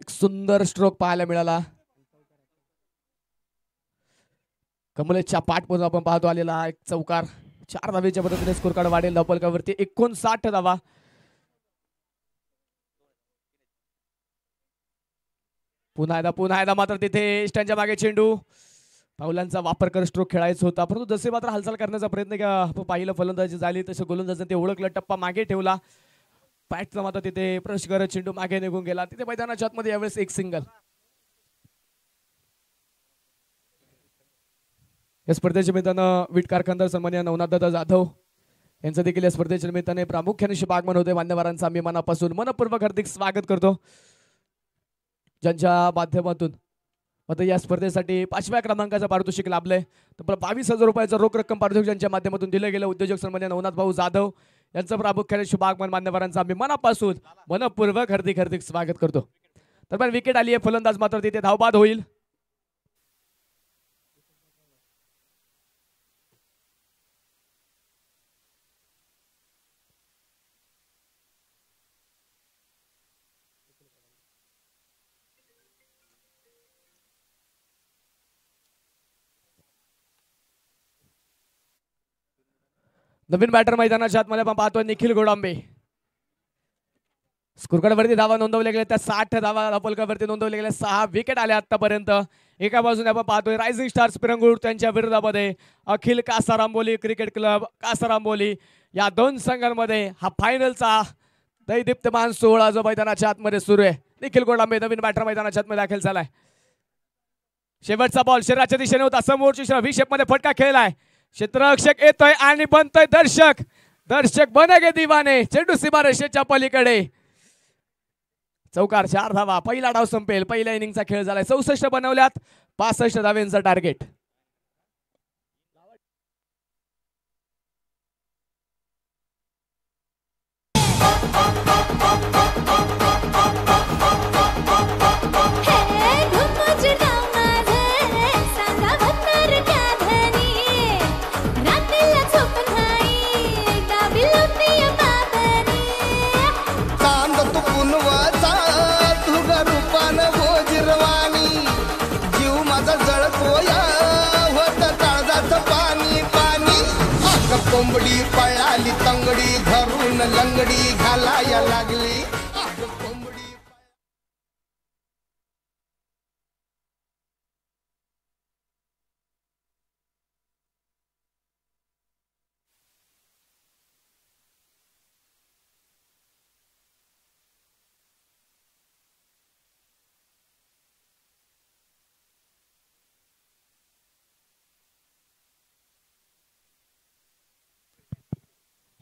सुंदर स्ट्रोक पाहायला मिळाला. कमलेशच्या पाठपोर आपण पाहतो आलेला एक चौकार. 4 धावेच्या पद्धतीने स्कोर कार्ड वाढेल धावफलकावरती 59 धावा. पुन्हा एकदा मात्र तिथे स्टँडच्या मागे चेंडू, पावलांचा वापर कर स्ट्रोक खेळायचा होता, परंतु जसे मात्र हालचाल करण्याचा प्रयत्न पाहिलं फलंदाजी झाली तसे गोलंदाजाने ते ओळखलं, टप्पा मागे ठेवला. पॅटचा मात्र तिथे प्रश करत चेंडू मागे निघून गेला. तिथे मैदानाच्या आतमध्ये यावेळेस एक सिंगल. या स्पर्धेच्या निमित्तानं वीट कारखानदार सन्माननीय नवनाथदादा जाधव यांचं देखील या स्पर्धेच्या निमित्ताने प्रामुख्याने शुभागमन होते. मान्यवरांचं आम्ही मनापासून मनपूर्वक हार्दिक स्वागत करतो, ज्यांच्या माध्यमातून मात्र या स्पर्धेसाठी 5व्या क्रमांकाचं पारितोषिक लाभलंय. तर 22,000 रुपयाचं रोख रक्कम पारितोषिक ज्यांच्या माध्यमातून दिलं गेलं उद्योजक सन्माननीय नवनाथ भाऊ जाधव यांचं प्रामुख्याने शुभागमन मान्यवरांचं आम्ही मनापासून मनपूर्वक हार्दिक स्वागत करतो. तर विकेट आली आहे, फलंदाज मात्र तिथे धावबाद होईल. नवीन बॅटर मैदानाच्या आतमध्ये आपण पाहतोय निखिल गोडांबे. स्कोरकार्डवरती धावा नोंदवल्या गेल्या त्या 60 धावा धावफलकावरती नोंदवल्या गेल्या. 6 विकेट आल्या आतापर्यंत. एका बाजूने आपण पाहतोय रायझिंग स्टार्स पिरंगुळ त्यांच्या विरोधामध्ये अखिल कासारांबोली क्रिकेट क्लब कासारांबोली. या दोन संघांमध्ये हा फायनलचा दैदिप्यमान सोहळा जो मैदानाच्या आतमध्ये सुरू आहे निखिल गोडांबे नवीन बॅटर मैदानाच्या आतमध्ये दाखल झालाय. शेवटचा बॉल शरीराच्या दिशेने होता. समोरची व्ही शेप मध्ये फटका खेळलाय. क्षेत्ररक्षक येतोय आणि बनतोय दर्शक. दर्शक बनेगे दिवाने. चेंडू सीमारेषेच्या पलीकडे. चौकार 4 धावा. पहिला डाव संपेल. पहिल्या इनिंगचा खेळ झालाय. 64 बनवल्यात. 65 धावेंचं टार्गेट. कोंबडी पळाली तंगडी धरून लंगडी घालाया लागली.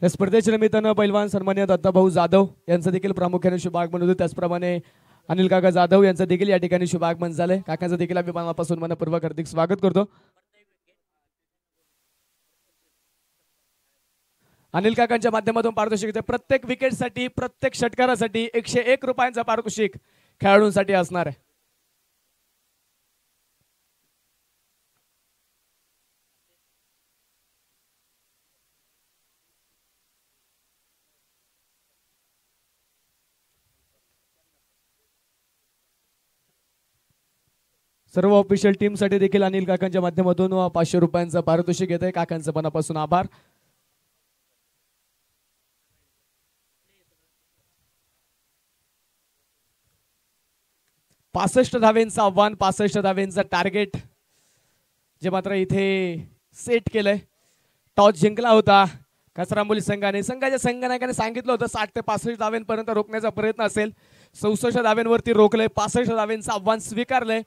या स्पर्धेच्या निमित्तानं पैलवान सन्मान्य दत्ताभाऊ जाधव यांचं देखील प्रामुख्याने शुभागमन होतं. त्याचप्रमाणे अनिल काका जाधव यांचं देखील या ठिकाणी शुभागमन झालंय. काकांचं देखील आम्ही मनापासून मनपूर्वक हार्दिक स्वागत करतो. अनिल काकांच्या माध्यमातून पारितोषिक प्रत्येक विकेटसाठी प्रत्येक षटकारासाठी 101 रुपयांचा पारितोषिक खेळाडूंसाठी असणार आहे. सर्व ऑफिशियल टीम साठी देखील अनिल काकांच्या माध्यमातून 500 रुपयांचं पारितोषिक येत आहे. काकांचं मनापासून आभार. पासष्ट धावेंचं आव्हान, 65 धावेंचं टार्गेट जे मात्र इथे सेट केलंय. टॉस जिंकला होता कसरांबोली संघाने. संघाच्या संघनायकाने सांगितलं होतं 60 ते 65 धावेंपर्यंत रोखण्याचा प्रयत्न असेल. 64 धावेंवरती रोखलंय. 65 धावेंचं आव्हान स्वीकारलंय.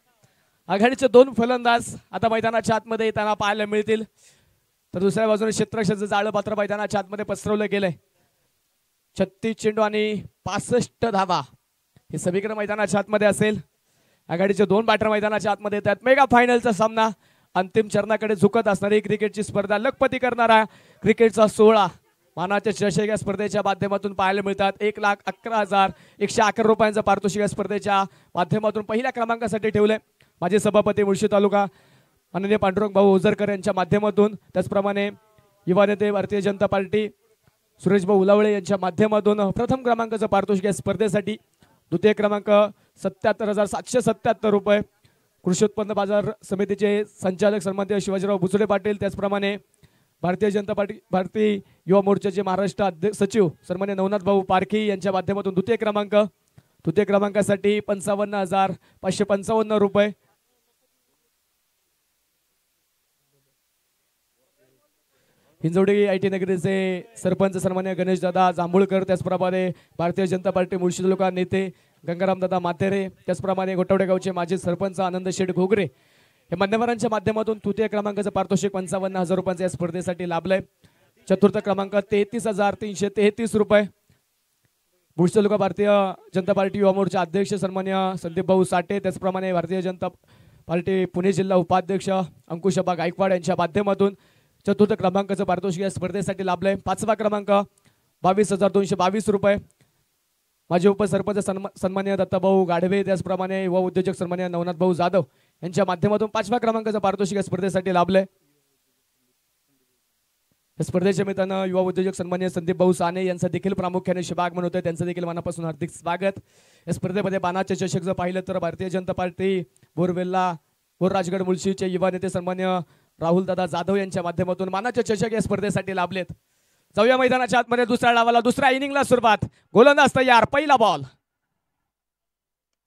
आघाडीचे 2 फलंदाज आता मैदानाच्या आतमध्ये येताना पाहायला मिळतील. तर दुसऱ्या बाजूने क्षेत्ररक्षकाचं जाळं पात्र मैदानाच्या आतमध्ये पसरवलं गेलंय. 36 चेंडू आणि 65 धावा हे सगळीकडे मैदानाच्या आतमध्ये असेल. आघाडीचे 2 बॅटर मैदानाच्या आतमध्ये येतात. मेगा फायनलचा सामना अंतिम चरणाकडे झुकत असणारी क्रिकेटची स्पर्धा. लखपती करणारा क्रिकेटचा 16 मानाच्या चषक या स्पर्धेच्या माध्यमातून पाहायला मिळतात. 1,11,111 रुपयांचं पारितोषिक या स्पर्धेच्या माध्यमातून पहिल्या क्रमांकासाठी ठेवलंय. माजी सभापती मुळशी तालुका माननीय पांडुरंग भाऊ ओझरकर यांच्या माध्यमातून, त्याचप्रमाणे युवा नेते भारतीय जनता पार्टी सुरेश भाऊ उलावळे यांच्या माध्यमातून प्रथम क्रमांकाचं पारितोषिक या स्पर्धेसाठी. द्वितीय क्रमांक 77,777 रुपये. कृषी उत्पन्न बाजार समितीचे संचालक सन्माननीय शिवाजीराव बुचडे पाटील, त्याचप्रमाणे भारतीय जनता पार्टी भारतीय युवा मोर्चाचे महाराष्ट्र सचिव सन्माननीय नवनाथ भाऊ पारखी यांच्या माध्यमातून द्वितीय क्रमांकासाठी 55,555 रुपये. हिंजवडी आयटी नगरीचे सरपंच सन्माननीय गणेश दादा जांभूळकर, त्याचप्रमाणे भारतीय जनता पार्टी मुळशी तालुका नेते गंगाराम दादा मातेरे, त्याचप्रमाणे गोटवडे गावचे माजी सरपंच आनंद शेठ घोगरे हे मान्यवरांच्या माध्यमातून तृतीय क्रमांकाचं पारितोषिक 55,000 रुपयांचं या स्पर्धेसाठी लाभलंय. चतुर्थ क्रमांक 33,333 रुपये. मुळशी तालुका भारतीय जनता पार्टी युवा मोर्चा अध्यक्ष सन्माननीय संदीप भाऊ साठे, त्याचप्रमाणे भारतीय जनता पार्टी पुणे जिल्हा उपाध्यक्ष अंकुशबा गायकवाड यांच्या माध्यमातून चतुर्थ क्रमांकाचं पारितोषिक या स्पर्धेसाठी लाभलंय. पाचवा क्रमांक 22,222 रुपये. माजी उपसरपंच सन्माननीय दत्ताभाऊ गाढवे, त्याचप्रमाणे युवा उद्योजक सन्माननीय नवनाथ भाऊ जाधव यांच्या माध्यमातून 5व्या क्रमांकाचं पारितोषिक या स्पर्धेसाठी लाभलंय. या स्पर्धेच्या निमित्तानं युवा उद्योजक सन्माननीय संदीप भाऊ साने यांचं देखील प्रामुख्याने शुभागमन होतं. त्यांचं देखील मनापासून हार्दिक स्वागत. या स्पर्धेमध्ये बाणाच्या चषक जर पाहिलं तर भारतीय जनता पार्टी बोरवेल्ला बोर राजगड मुळशीचे युवा नेते सन्माननीय राहुल दादा जाधव यांच्या माध्यमातून मानाचे चषक या स्पर्धेसाठी लाभलेत. जाऊया मैदानाच्या आतमध्ये दुसऱ्या डावाला, दुसऱ्या इनिंगला सुरुवात. गोलंदाज तयार. पहिला बॉल,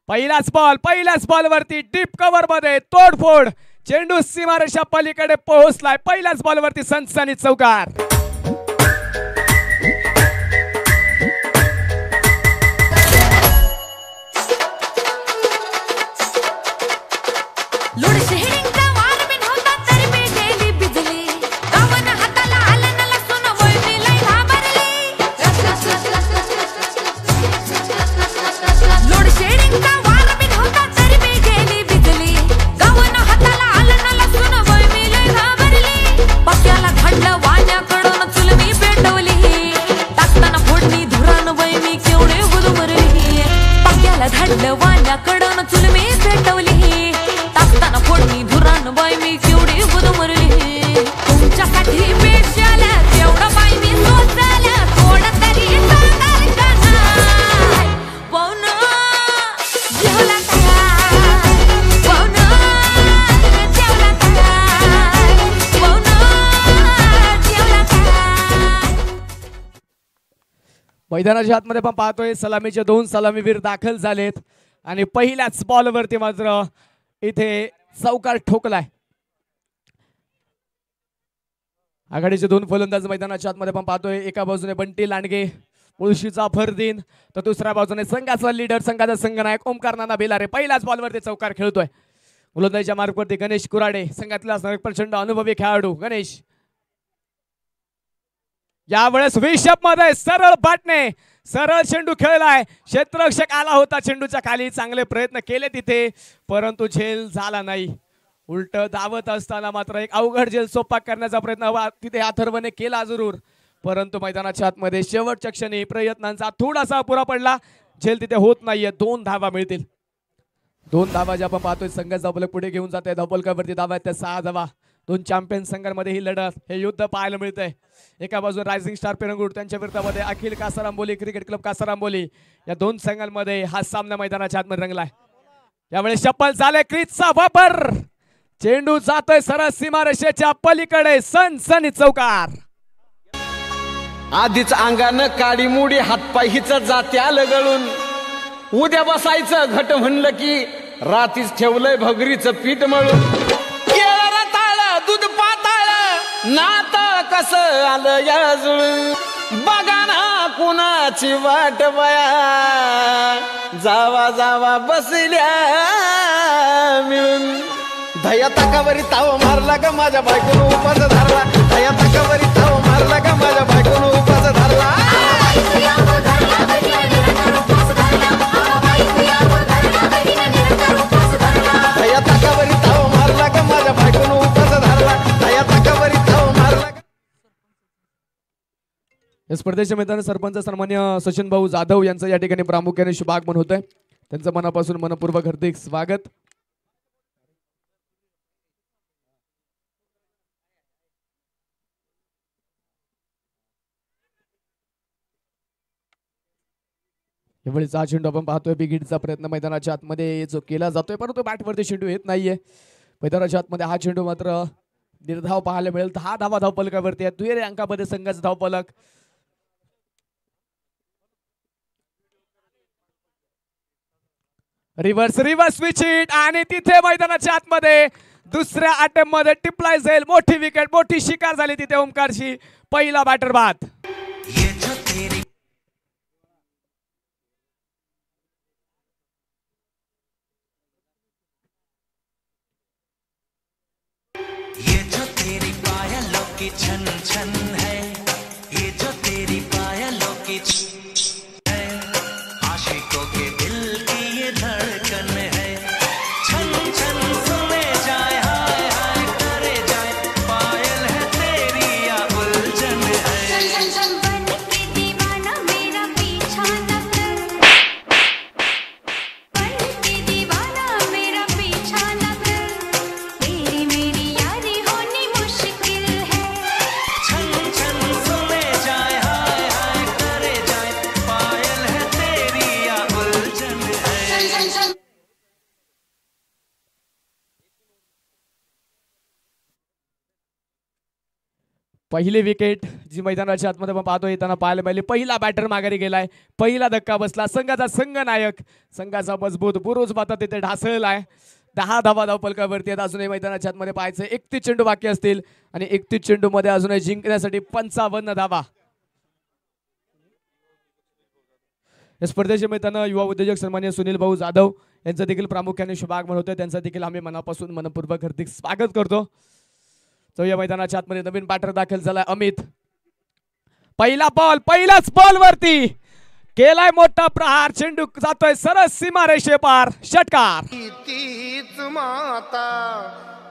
पहिल्याच बॉलवरती डीप कव्हर मध्ये तोडफोड. चेंडू सीमारेषा पलीकडे पोहोचलाय. पहिल्याच बॉलवरती सनसनी चौकार. पाण्याकडून चुल मी पेटवली टाकताना फोडणी धुरान बाई मी केवढी गुदमरली तुमच्यासाठी पेशाला तेवढं बाई मी सोचल्या थोडं तरी सांगाल का नाही पाहुण जेवला काय पाहुण जेवला काय पाहुण जेवला काय मैदानाच्या आतमध्ये पण पाहतोय सलामीचे 2 सलामीवीर दाखल झालेत आणि पहिल्याच बॉलवरती मात्र इथे चौकार ठोकलाय. आघाडीचे 2 फलंदाज मैदानाच्या आतमध्ये पण पाहतोय. एका बाजूने बंटी लांडगे मुळशीचा फरदीन तर दुसऱ्या बाजूने संघाचा लीडर संघाचा संघनायक ओमकार नाना बेलारे पहिल्याच बॉलवरती चौकार खेळतोय. गोलंदाजीच्या मार्गवरती गणेश कुराडे संघातला प्रचंड अनुभवी खेळाडू गणेश यावेळेस विषप मध्ये सरळ बाटणे सरळ चेंडू खेळलाय. क्षेत्ररक्षक आला होता चेंडूच्या खाली चांगले प्रयत्न केले तिथे परंतु झेल झाला नाही. उलट धावत असताना मात्र एक अवघड झेल सोपा करण्याचा प्रयत्न तिथे अथर्वने केला जरूर परंतु मैदानाच्या आतमध्ये शेवटच्या क्षणी प्रयत्नांचा थोडासा पुरा पडला. झेल तिथे होत नाहीये. 2 धावा मिळतील. 2 धावा ज्या आपण पाहतोय संघाचा धावफलक पुढे घेऊन जाते. धावफलकावरती धावा आहेत त्या 6 धावा. 2 चॅम्पियन संघांमध्ये ही लढत हे युद्ध पाहायला मिळतंय. एका बाजूला रायझिंग स्टार पिरंगुट त्यांच्या विरोधामध्ये अखिल कासारांबोली क्रिकेट क्लब कासारांबोली या 2 संघांमध्ये हा सामना मैदानाच्या आतमध्ये रंगलाय. यावेळेस चप्पल झाले क्रीजचा वापर चेंडू जातोय सरळ सीमारेषेच्या पलीकडे सनसनी चौकार. आधीच अंगानं काडी मुडी हातपाय हिच जाते आलं गळून उद्या बसायचं घट म्हणलं की रातीच ठेवलंय भगरीचं पीठ मळून केळं रताळ दूध पाताळ नात कसं आलं या जुळून बघा ना कुणाची वाट बया जावा जावा बसल्या मिळून धया ताकावरी ताव मारला का माझ्या बायकोनं उपास धरला धया ताकावरी ताव मारला का माझ्या बायकोनं उपास धरला धया ताकावरी ताव मारला का माझ्या बायकोनं उपास धरला धया ताकावरी ताव मारला. या स्पर्धेच्या मैदानात सरपंच सन्मान्य सचिन भाऊ जाधव यांचं या ठिकाणी प्रामुख्याने शुभागमन होतंय. त्यांचं मनापासून मनपूर्वक हार्दिक स्वागत. यावेळीचा चेंडू आपण पाहतोय बिगिडचा प्रयत्न मैदानाच्या आतमध्ये जो केला जातोय परंतु बॅटवरती चेंडू येत नाहीये. मैदानाच्या आतमध्ये हा चेंडू मात्र निर्धाव पाहायला मिळेल. 10 धावा धावफलकावरती आहे. दुहेरी अंकामध्ये संघाचा धावफलक. रिव्हर्स स्विच हिट आणि तिथे मैदानाच्या आतमध्ये दुसऱ्या अटेम्प्ट मध्ये टिपलाय जाईल. मोठी विकेट मोठी शिकार झाली तिथे ओमकारची. पहिला बॅटर बाद. की छन छन है ये जो तेरी पायलों की है आशिकों के दिल की ये धड़कन है छन छन सुने जाए हाय हाय करे जाए पायल है तेरी या उलझन है चल चल बन के दीवाना मेरा पीछा न कर बन के दीवाना मेरा पीछा न कर तेरी मेरी यारी होनी मुश्किल है पहिली विकेट जी मैदानाच्या आतमध्ये आपण पाहतो येताना पाहायला मिळाली. पहिला बॅटर माघारी गेलाय. पहिला धक्का बसला. संघाचा संघनायक संघाचा मजबूत बुरुज माता तिथे ढासळलाय. 10 धावा धावफलकावरती आहेत. अजूनही मैदानाच्या आतमध्ये पाहायचं 31 चेंडू बाकी असतील आणि 31 चेंडू मध्ये अजूनही जिंकण्यासाठी 55 धावा. या स्पर्धेच्या मैदानात युवा उद्योजक सन्मान्य सुनील भाऊ जाधव यांचं देखील प्रामुख्याने शुभागमन होतं. त्यांचं देखील आम्ही मनापासून मनपूर्वक हार्दिक स्वागत करतो. या मैदानाच्या आतमध्ये नवीन बॅटर दाखल झालाय अमित. पहिला बॉल पहिल्याच बॉल वरती केलाय मोठा प्रहार. चेंडू जातोय सरळ सीमारेषे पार. षटकार. तीच माता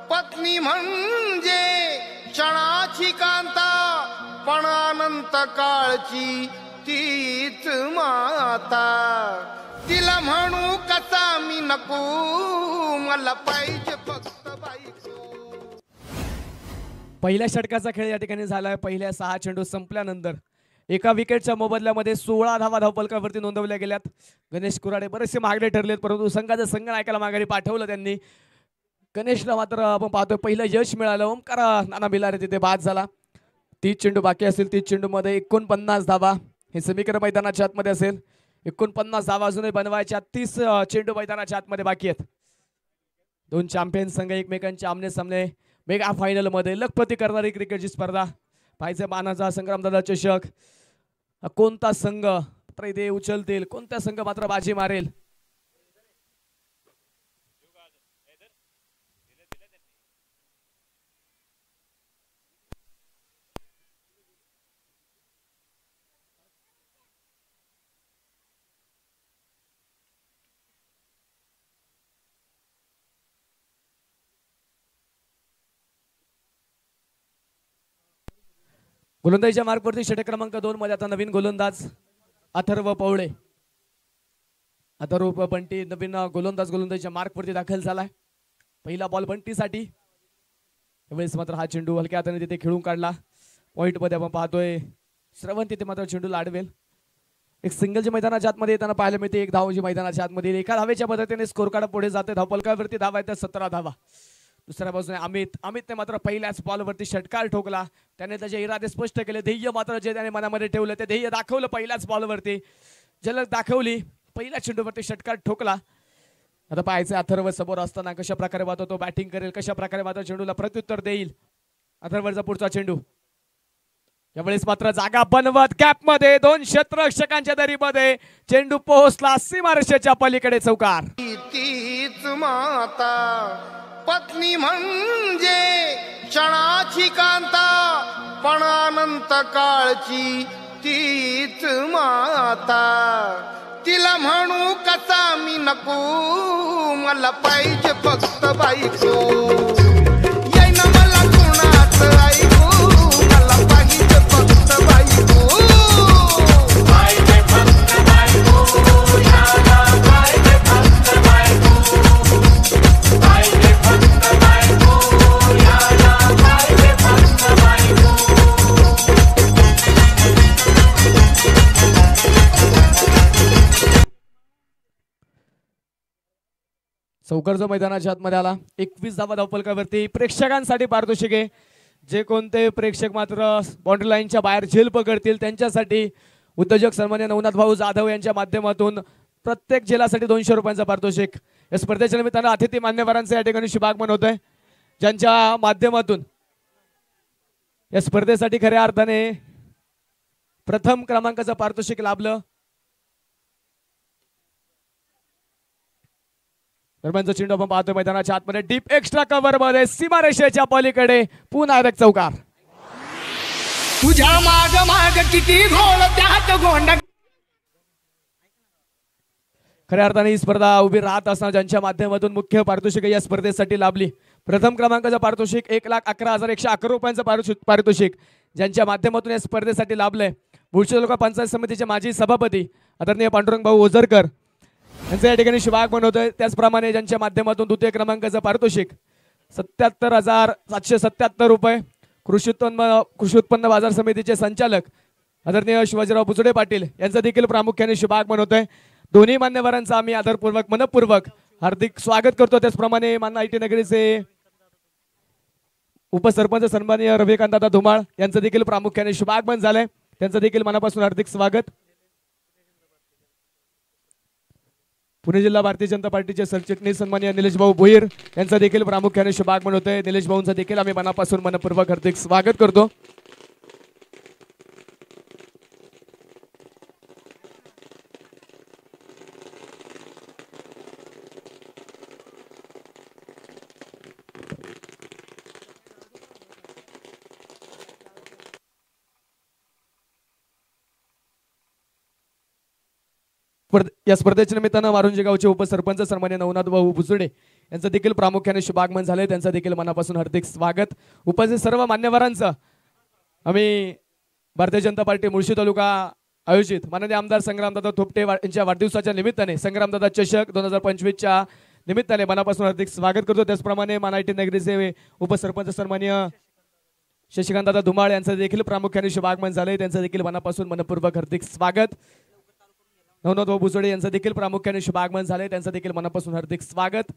पत्नी म्हणजे क्षणाची कांता पण अनंत काळची तीच माता तिला म्हणू कसा मी नको मला पाहिजे फक्त बायको. पहिल्या षटकाचा खेळ या ठिकाणी झालाय. पहिल्या 6 चेंडू संपल्यानंतर एका विकेटच्या मोबदल्यामध्ये 16 धावा धावपलकावरती नोंदवल्या गेल्यात. गणेश कुराडे बरेचसे मागणे ठरलेत, परंतु संघाचं संघनायकाला माघारी पाठवलं त्यांनी. गणेशला मात्र आपण पाहतोय पहिलं यश मिळालं. ओमकार नाना बिलारे तिथे बाद झाला. 30 चेंडू बाकी असतील. 30 चेंडू मध्ये 49 धावा हे समीकरण मैदानाच्या आतमध्ये असेल. 49 धावा अजूनही बनवायच्या. 30 चेंडू मैदानाच्या आतमध्ये बाकी आहेत. दोन चॅम्पियन संघ एकमेकांचे आमने सामने मेगा फायनल मध्ये लखपती करणारी क्रिकेटची स्पर्धा. पाहिजे मानाचा संग्रामदादा चषक. कोणता संघ मात्र इथे उचलतील, कोणता संघ मात्र बाजी मारेल. गोलंदाजीच्या मार्कवरती षटक क्रमांक 2 मध्ये आता नवीन गोलंदाज अथर्व पवळे. अथर्व बंटी नवीन गोलंदाजीच्या मार्कवरती दाखल झालाय. पहिला बॉल बंटीसाठी. यावेळेस मात्र हा चेंडू हलक्या हाताने तिथे खेळून काढला. पॉइंट मध्ये आपण पाहतोय श्रवण तिथे मात्र चेंडू अडवेल. एक सिंगलच्या मैदानाच्या आतमध्ये येताना पाहायला मिळते. एक धावची मैदानाच्या आतमध्ये एका धावेच्या मदतीने स्कोर कार्ड पुढे जाते. धावपलकावरती धावा आहेत 17 धावा. दुसऱ्या बाजूने अमितने मात्र पहिल्याच बॉलवरती षटकार ठोकला. त्याने त्याचे इरादे स्पष्ट केले. ध्येय मात्र जे त्याने मनामध्ये ठेवलं ते ध्येय दाखवलं. पहिल्याच बॉलवरती झलक दाखवली. पहिल्या चेंडूवरती षटकार ठोकला. आता पाहायचं अथर्व समोर असताना कशा प्रकारे मात्र तो बॅटिंग करेल, कशा प्रकारे मात्र चेंडूला प्रत्युत्तर देईल. अथर्वचा पुढचा चेंडू. यावेळेस मात्र जागा बनवत गॅप मध्ये 2 क्षेत्ररक्षकांच्या दरीमध्ये चेंडू पोहोचला सीमारेषेच्या पलीकडे. चौकार. तीच माता पत्नी म्हणजे क्षणाची कांता, पण अनंत काळची तीच माता. तिला म्हणू कसा मी नको मला पाहिजे फक्त बायको. येईना मला कुणाच ऐकू मला पाहिजे फक्त बायको. चौकार जो मैदानाच्या आतमध्ये आला. 21 धावा धावपलकावरती. प्रेक्षकांसाठी पारितोषिक आहे. जे कोणते प्रेक्षक मात्र बाउंड्री लाईनच्या बाहेर झेल पकडतील त्यांच्यासाठी उद्योजक सन्मान्य नवनाथ भाऊ जाधव यांच्या माध्यमातून प्रत्येक झेलासाठी 200 रुपयांचा पारितोषिक. या स्पर्धेच्या निमित्तानं अतिथी मान्यवरांचे या ठिकाणी शुभागमन होतंय, ज्यांच्या माध्यमातून या स्पर्धेसाठी खऱ्या अर्थाने प्रथम क्रमांकाचं पारितोषिक लाभलं. दरम्यानचा चेंडू आपण पाहतोय मैदानाच्या आतमध्ये डीप एक्स्ट्रा कव्हर मध्ये सीमारेषेच्या पलीकडे पुन्हा एक चौकार. तुझ्या माग माग किती घोळ त्यात गोंडा. खऱ्या अर्थाने ही स्पर्धा उभी राहत असताना ज्यांच्या माध्यमातून मुख्य पारितोषिक या स्पर्धेसाठी लाभली. प्रथम क्रमांकाचं पारितोषिक 1,11,111 रुपयांचं पारितोषिक ज्यांच्या माध्यमातून या स्पर्धेसाठी लाभलंय. भुजबळ तालुका पंचायत समितीचे माजी सभापती आदरणीय पांडुरंग भाऊ ओझरकर यांचं या ठिकाणी शुभागमन होतंय. त्याचप्रमाणे ज्यांच्या माध्यमातून द्वितीय क्रमांकाचं पारितोषिक 77,777 रुपये. कृषी उत्पन्न बाजार समितीचे संचालक आदरणीय शिवाजीराव बुचडे पाटील यांचं देखील प्रामुख्याने शुभागमन होतंय. दोन्ही मान्यवरांचा आम्ही आदरपूर्वक मनपूर्वक हार्दिक स्वागत करतो. त्याचप्रमाणे मान्य आयटी नगरीचे उपसरपंच सन्माननीय रविकांतदादा धुमाळ यांचं देखील प्रामुख्याने शुभागमन झालंय. त्यांचं देखील मनापासून हार्दिक स्वागत. पुणे जिल्हा भारतीय जनता पार्टीचे सरचिटणीस सन्माननीय निलेश भाऊ भोईर यांचं देखील प्रामुख्याने शुभागमन होतंय. निलेश भाऊंचं देखील आम्ही मनापासून मनपूर्वक हार्दिक स्वागत करतो. या स्पर्धेच्या निमित्तानं वारुंजे गावचे उपसरपंच सन्माननीय नवनाथ भाऊ बुचडे यांचं देखील प्रामुख्याने शुभागमन झाले. त्यांचं देखील मनापासून हार्दिक स्वागत. उपस्थित सर्व मान्यवरांचं आम्ही भारतीय जनता पार्टी मुळशी तालुका आयोजित माननीय आमदार संग्रामदादा थोपटे यांच्या वाढदिवसाच्या निमित्ताने संग्रामदादा चषक 2025च्या निमित्ताने मनापासून हार्दिक स्वागत करतो। त्याचप्रमाणे मानाईटी नगरीचे उपसरपंच सन्माननीय शशिकांतदादा धुमाळ यांचं देखील प्रामुख्याने शुभ आगमन झाले, त्यांचं देखील मनापासून मनपूर्वक हार्दिक स्वागत। नवनाथ भुजोडे यांचं देखील प्रामुख्याने शुभ आगमन झाले, त्यांचं देखील मनापासून हार्दिक स्वागत।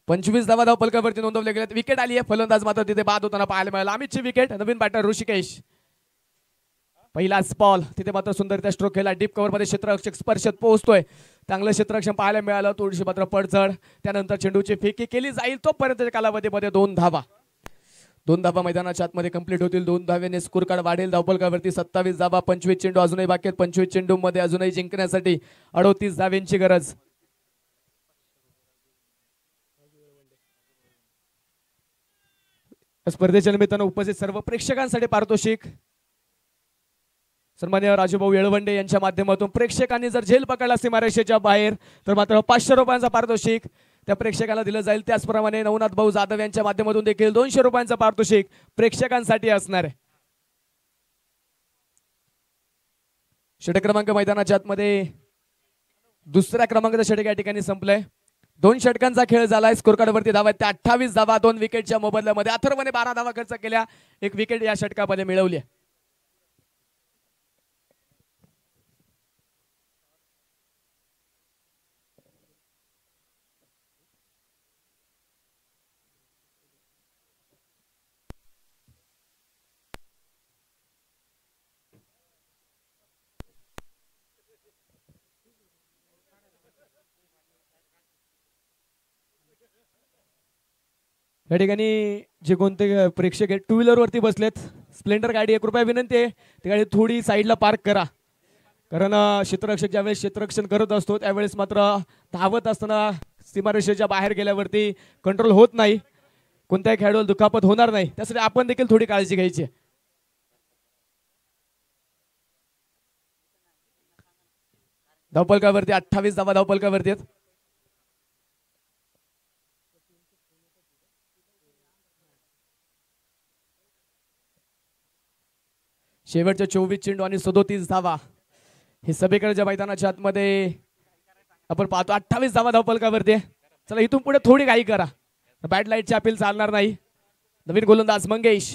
25 धावा धावपलकावरती नोंदवल्या गेल्यात। विकेट आली आहे, फलंदाज मात्र तिथे बाद होताना पाहायला मिळाला। अमितची विकेट, नवीन बॅटर ऋषिकेश। पहिलाच बॉल तिथे मात्र सुंदर त्या स्ट्रोक केला, डीप कव्हर मध्ये क्षेत्ररक्षक स्पर्शात पोहोचतोय, चांगलं क्षेत्ररक्षण पाहायला मिळालं। थोडीशी मात्र पडझड, त्यानंतर चेंडूची फेकी केली जाईल तोपर्यंत कालावधीमध्ये 2 धावा। 2 धावा मैदानाच्या आतमध्ये कंप्लीट होतील। 2 धाव्याने स्कोर कार्ड वाढेल। धावपलकावरती 27 धावा, 25 चेंडू अजूनही बाकी आहेत। 25 चेंडू मध्ये अजूनही जिंकण्यासाठी 38 धाव्यांची गरज। स्पर्धेच्या निमित्तानं उपस्थित सर्व प्रेक्षकांसाठी पारितोषिक सन्माननीय राजूभाऊ येळवंडे यांच्या माध्यमातून प्रेक्षकांनी जर झेल पकडला सीमारेषेच्या बाहेर तर मात्र 500 रुपयांचा पारितोषिक त्या प्रेक्षकाला दिलं जाईल। त्याचप्रमाणे नवनाथ भाऊ जाधव यांच्या माध्यमातून देखील 200 रुपयांचा पारितोषिक प्रेक्षकांसाठी असणार आहे। षटक क्रमांक मैदानाच्या आतमध्ये दुसऱ्या क्रमांकाचा षटक या ठिकाणी संपलंय। 2 षटकांचा खेळ झालाय। स्कोर कार्डवरती धावा आहेत 28 धावा, 2 विकेटच्या मोबदल्यामध्ये अथर्वने 12 धावा खर्च केल्या, 1 विकेट या षटकामध्ये मिळवली। या ठिकाणी जे कोणते प्रेक्षक आहेत 2 व्हीलर वरती बसलेत, स्प्लेंडर गाडी आहे, कृपया विनंती आहे ती गाडी थोडी साईडला पार्क करा, कारण क्षेत्ररक्षक ज्यावेळेस क्षेत्ररक्षण करत असतो त्यावेळेस मात्र धावत असताना सीमारेषेच्या बाहेर गेल्यावरती कंट्रोल होत नाही, कोणत्याही खेळाडूला दुखापत होणार नाही, त्यासाठी आपण देखील थोडी काळजी घ्यायची आहे। धावपलकावरती 28 धावा धावपलकावरती आहेत। शेवटच्या 24 चेंडू आणि 37 धावा हे सभेकडच्या मैदानाच्या आतमध्ये आपण पाहतो। 28 धावा धावपलकावरती। चला इथून पुढे थोडी घाई करा, बॅड लाईटची अपील चालणार नाही। नवीन गोलंदाज मंगेश,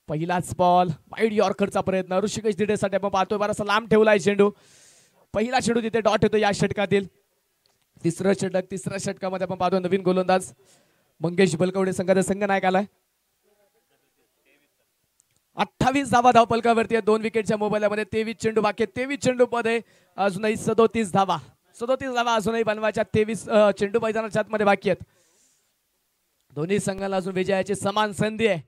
पहिलाच बॉल वाईड यॉर्करचा प्रयत्न ऋषिकेश दिडेसाठी आपण पाहतोय, बराचसा लांब ठेवलाय चेंडू, पहिला चेंडू तिथे डॉट येतो या षटकातील। तिसऱ्या षटकामध्ये आपण पाहतो नवीन गोलंदाज मंगेश बलकवडे संघाचा संघनायक आलाय। 28 धावा धावपलकावरती 2 विकेटच्या मोबाईलमध्ये 23 चेंडू बाकी, 23 चेंडू मध्ये अजूनही 37 धावा अजूनही बनवायच्या। 23 चेंडू मैदानाच्या आतमध्ये बाकी आहेत। दोन्ही संघाला अजून विजयाची समान संधी आहे।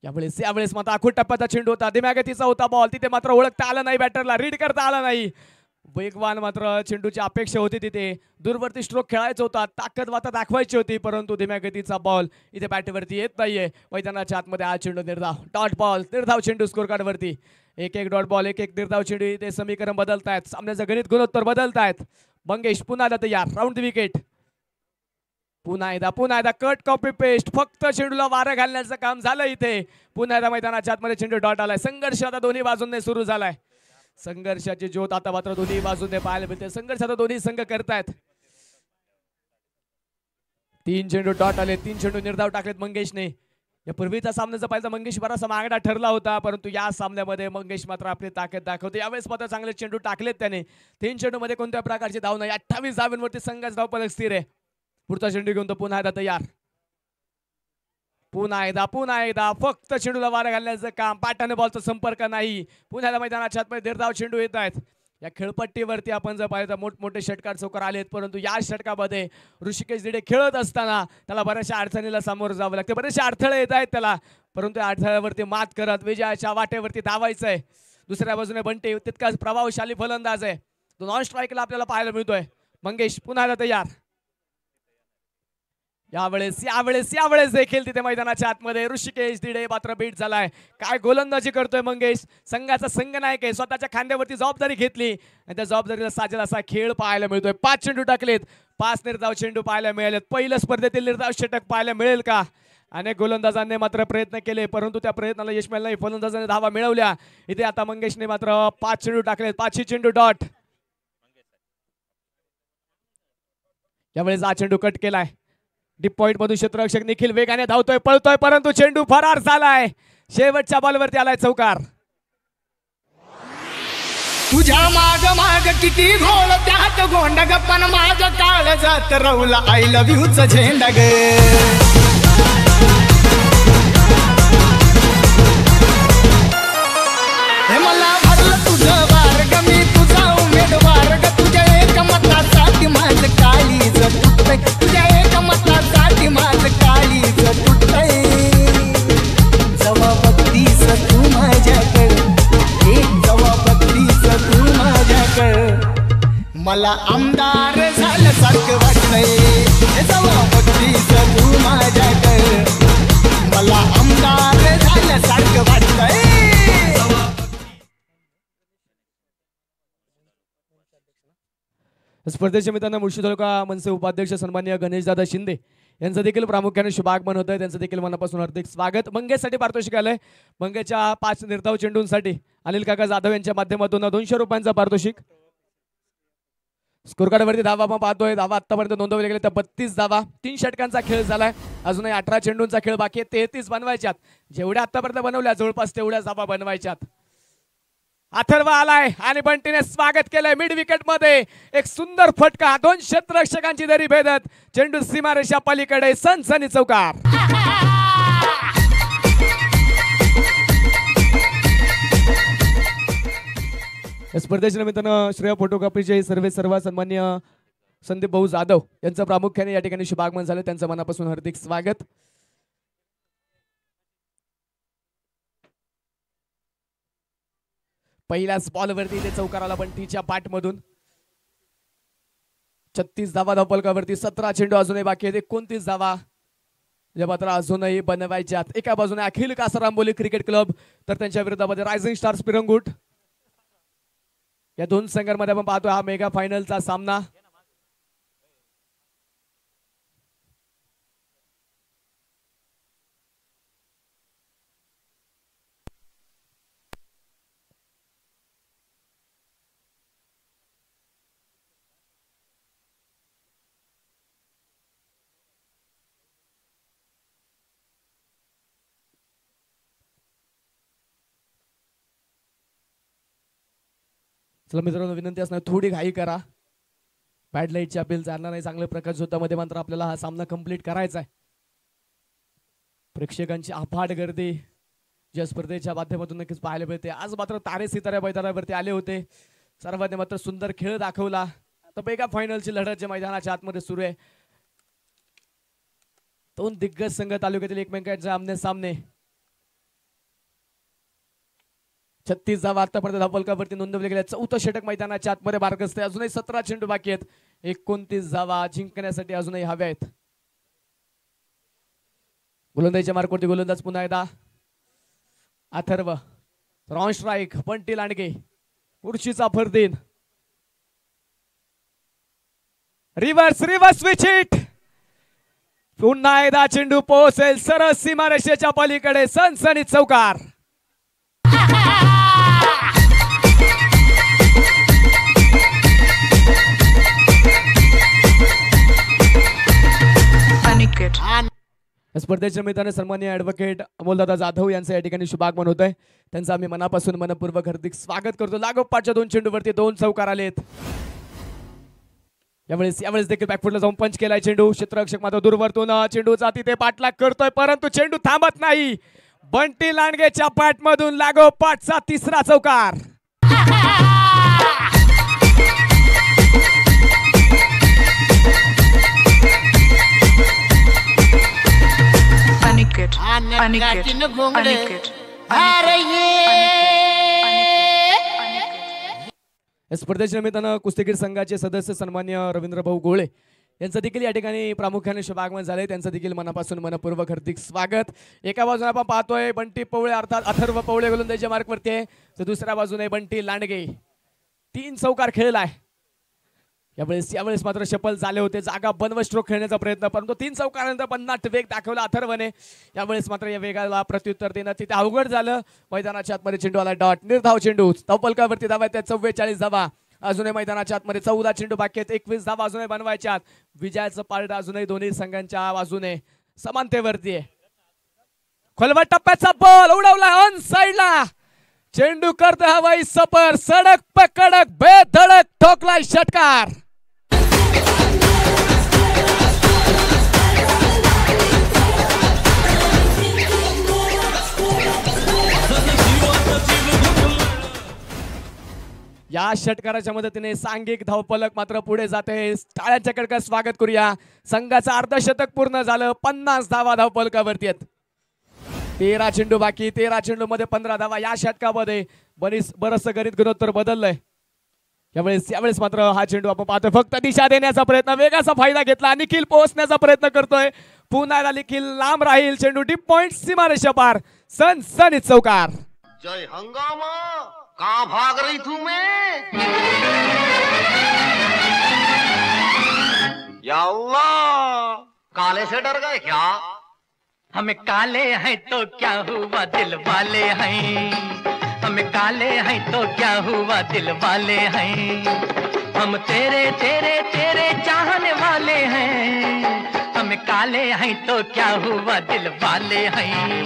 यावेळेस मात्र आखूड टप्प्याचा चेंडू होता, धीम्या गतीचा होता बॉल, तिथे मात्र ओळखता आलं नाही, बॅटरला रीड करता आलं नाही। वेगवान मात्र चेंडूची अपेक्षा होती, तिथे दूरवरती स्ट्रोक खेळायचा होता, ताकद मात्र दाखवायची होती, परंतु धीम्या गतीचा बॉल इथे बॅटवरती येत नाहीये। मैदानाच्या आतमध्ये हा चेंडू निर्धाव, डॉट बॉल, निर्धाव चेंडू स्कोर कार्ड वरती। 1-1 डॉट बॉल, 1-1 निर्धाव चेंडू, इथे समीकरण बदलतायत, सामन्याचं गणित गुणोत्तर बदलतायत। मंगेश पुन्हा एकदा तयार, राऊंड द विकेट, पुन्हा एकदा कट कॉपी पेस्ट, फक्त चेंडूला वारा घालण्याचं काम झालं इथे। पुन्हा एकदा मैदानाच्या आतमध्ये चेंडू डॉट आलाय। संघर्ष आता दोन्ही बाजूंनी सुरू झालाय, संघर्षाची ज्योत आता मात्र दोन्ही बाजूने पाहायला मिळते। संघर्ष आता दोन्ही संघ करतायत। 3 चेंडू डॉट आले, 3 चेंडू निर्धाव टाकलेत मंगेशने। या पूर्वीचा सामन्याचा पाहिजे मंगेश बराचसा मागडा ठरला होता, परंतु या सामन्यामध्ये मंगेश मात्र आपली ताकद दाखवते। यावेळेस मात्र चांगले चेंडू टाकलेत त्याने, 3 चेंडू मध्ये कोणत्या प्रकारची धाव नाही। 28 धावांवरती संघाचा धावफलक स्थिर आहे। पुढचा चेंडू घेऊन तो पुन्हा एकदा तयार, पुन्हा एकदा फक्त चेंडूला वारा घालण्याचं काम, पाटाने बॉलचा संपर्क नाही। पुन्हा एकदा मैदानाच्या आतमध्ये निर्धाव चेंडू येत आहेत। या खेळपट्टीवरती आपण जर पाहिलं तर मोठमोठे षटकार चौकार आलेत, परंतु या षटकामध्ये ऋषिकेश दिडे खेळत असताना त्याला बऱ्याचशा अडचणीला सामोरं जावं लागतं, बरेचसे अडथळे येत आहेत त्याला, परंतु या अडथळ्यावरती मात करत विजयाच्या वाटेवरती धावायचं आहे। दुसऱ्या बाजूने बंटी तितकाच प्रभावशाली फलंदाज आहे, तो नॉन स्ट्राईकला आपल्याला पाहायला मिळतोय। मंगेश पुन्हा एकदा तयार, यावेळेस देखील तिथे मैदानाच्या आतमध्ये ऋषिकेश दिडे मात्र बीट झालाय। काय गोलंदाजी करतोय मंगेश, संघाचा संघनायक आहे, स्वतःच्या खांद्यावरती जबाबदारी घेतली आणि त्या जबाबदारीला साजेल असा खेळ पाहायला मिळतोय। 5 चेंडू टाकलेत, 5 निर्धाव चेंडू पाहायला मिळालेत। पहिल्या स्पर्धेतील निर्धाव षटक पाहायला मिळेल का, अनेक गोलंदाजांनी मात्र प्रयत्न केले परंतु त्या प्रयत्नाला यश मिळालं नाही. फलंदाजांनी धावा मिळवल्या. इथे आता मंगेशने मात्र 5 चेंडू टाकले. 5 चेंडू डॉट. यावेळेस हा चेंडू कट केलाय. डीप पॉइंट मधून क्षेत्ररक्षक निखिल वेगाने धावतोय पळतोय परंतु चेंडू फरार झालाय. शेवटच्या बॉलवरती आलाय चौकार. तुझ्या माग माग किती घोळ त्यात गोंड गप्पन माझं काळ जात रवला आय लव्ह यूच झेंडा ग. हे मला भरलं तुझं वार्ग मी तुझा उमेदवार ग. तुझ्या एक मतासाठी माझं काळीज तुटतंय. तुझ्या एक मतासाठी माझं काळीज तुटतंय. जबाबदीस तू माझ्याकडे एक जबाबदीस तू माझ्याकडे मला आमदार झालं सारखं वाटतंय. जबाबदीस तू माझ्याकडे मला आमदार झालं सारखं वाटतंय. स्पर्धेच्या मित्रांनो मुळशी तालुका मनसे उपाध्यक्ष सन्माननीय गणेशदादा शिंदे यांचं देखील प्रामुख्याने शुभागमन होत आहे. त्यांचं देखील मनापासून हार्दिक स्वागत. मंगेशसाठी पारितोषिक आलंय. मंगेशच्या 5 निर्धाव चेंडूंसाठी अनिल काका जाधव यांच्या माध्यमातून 200 रुपयांचं पारितोषिक. स्कोर कार्डवरती धावा आपण पाहतोय. धावा आतापर्यंत नोंदवले गेले तर 32 धावा. 3 षटकांचा खेळ झालाय. अजूनही 18 चेंडूंचा खेळ बाकी आहे. 33 बनवायच्यात. जेवढ्या आतापर्यंत बनवल्या जवळपास तेवढ्याच धावा बनवायच्यात. अथर्व आलाय आणि बंटीने स्वागत केलंय. मिड विकेट मध्ये एक सुंदर फटका. 2 क्षेत्ररक्षकांची दरी भेदत चेंडू सीमारेषा पलीकडे सनसनी चौकार. स्पर्धेच्या निमित्तानं श्रेय फोटोग्राफीचे सर्व सन्माननीय संदीप भाऊ जाधव यांचं प्रामुख्याने या ठिकाणी शुभागमन झालं. त्यांचं मनापासून हार्दिक स्वागत. पहिल्याच बॉलवरती इथे चौकाराला बंटीच्या पाठमधून 36 धावा धावपलकावरती. 17 चेंडू अजूनही बाकी आहेत. 29 धावा या मात्र अजूनही बनवायच्यात. एका बाजूने अखिल कासारांबोली क्रिकेट क्लब तर त्यांच्या विरोधामध्ये रायझिंग स्टार्स पिरंगुट. या 2 संघांमध्ये आपण पाहतोय हा मेगा फायनलचा सामना. चला मित्रांनो विनंती असणार थोडी घाई करा. बॅड लाईटची अपील चालणार नाही. चांगल्या प्रकाश मध्ये मात्र आपल्याला हा सामना कंप्लीट करायचा आहे. प्रेक्षकांची अफाट गर्दी या स्पर्धेच्या माध्यमातून नक्कीच पाहायला मिळते. आज मात्र तारे सितारे मैदानावरती आले होते. सर्वांनी मात्र सुंदर खेळ दाखवला. तर मेगा फायनलची लढत जे मैदानाच्या आतमध्ये सुरू आहे. 2 दिग्गज संघ तालुक्यातील एकमेकांचे आमने सामने. 36 धावा आतापर्यंत धावपलकावरती नोंदवले गेले. 4थं षटक मैदानाच्या आतमध्ये मार्गस्थ आहे. अजूनही 17 चेंडू बाकी आहेत. 29 धावा जिंकण्यासाठी अजूनही हव्या आहेत. गोलंदाजीच्या मार्कवरती गोलंदाज पुन्हा एकदा अथर्व. On strike Bunty Landge. उर्शीचा फरदीन. Reverse switch hit. पुन्हा एकदा चेंडू पोहोचेल सरळ सीमारेषेच्या पलीकडे सनसनी चौकार. स्पर्धेच्या निमित्ताने सन्माननीय ऍडव्होकेट अमोलदादा जाधव यांचं या ठिकाणी शुभागमन होत आहे. त्यांचं आम्ही मनापासून मनपूर्वक हार्दिक स्वागत करतो. लागोपाठच्या 2 चेंडूवरती 2 चौकार आलेत. यावेळेस देखील बॅकफुटला जाऊन पंच केलाय चेंडू. क्षेत्ररक्षक मात्र दूरवरतून चेंडूचा तिथे पाठलाग करतोय परंतु चेंडू थांबत नाही. बंटी लांडगेच्या पाठमधून लागोपाठचा 3रा चौकार. स्पर्धेच्या निमित्तानं कुस्तीगीर संघाचे सदस्य सन्मान्य रवींद्र भाऊ गोळे यांचं देखील या ठिकाणी प्रामुख्याने शुभागमन झाले. त्यांचं देखील मनापासून मनपूर्वक हार्दिक स्वागत. एका बाजूने आपण पाहतोय बंटी पवळे अर्थात अथर्व पवळे गोलंदाजीच्या मार्कवरती आहे. तर दुसऱ्या बाजूने बंटी लांडगे. 3 चौकार खेळलाय. यावेळेस मात्र सफल झाले होते. जागा बनवत स्ट्रोक खेळण्याचा प्रयत्न, परंतु 3 चौकारानंतर पन्नाट वेग दाखवला अथर्वने. यावेळेस मात्र या वेगाला प्रत्युत्तर देणं तिथे अवघड झालं. मैदानाच्या आतमध्ये चेंडूवाला डॉट, निर्धाव चेंडू, धावफलकावरती धावा त्या 44 धावा. अजूनही मैदानाच्या आतमध्ये 14 चेंडू बाकी आहेत. 21 धावा अजूनही बनवायच्यात. विजयाचं पारड अजूनही दोन्ही संघांच्या बाजूने समानतेवरती आहे. खोलवर टप्प्याचा बॉल उडवला ऑन साइडला. चेंडू करतो हवाई सफर, सडक पकडक बेधडक ठोकलाय षटकार. या षटकाराच्या मदतीने सांघिक धावफलक मात्र पुढे जाते. टाळ्यांच्या कडकड स्वागत करूया. संघाचं अर्धशतक पूर्ण झालं. 50 धावा धावफलकावरती आहेत. 13 चेंडू बाकी. 13 चेंडू मध्ये 15 धावा. या षटकामध्ये बरंच गणित गुणोत्तर बदललंय. यावेळेस मात्र हा चेंडू आपण पाहतोय. फक्त दिशा देण्याचा प्रयत्न, वेगाचा फायदा घेतला. निखिल पोहोचण्याचा प्रयत्न करतोय. पुन्हा निखिल लांब राहील. चेंडू डीप पॉइंट सीमारेषा पार. सनसनीत चौकार. जय हंगामा, कहाँ भाग रही थू मैं? या अल्लाह, काले से डर गए क्या? हम काले हैं तो क्या हुआ दिल वाले हैं, हम काले हैं तो क्या हुआ दिल वाले हैं, हम तेरे तेरे तेरे चाहने वाले हैं, हम काले हैं तो क्या हुआ दिल वाले हैं,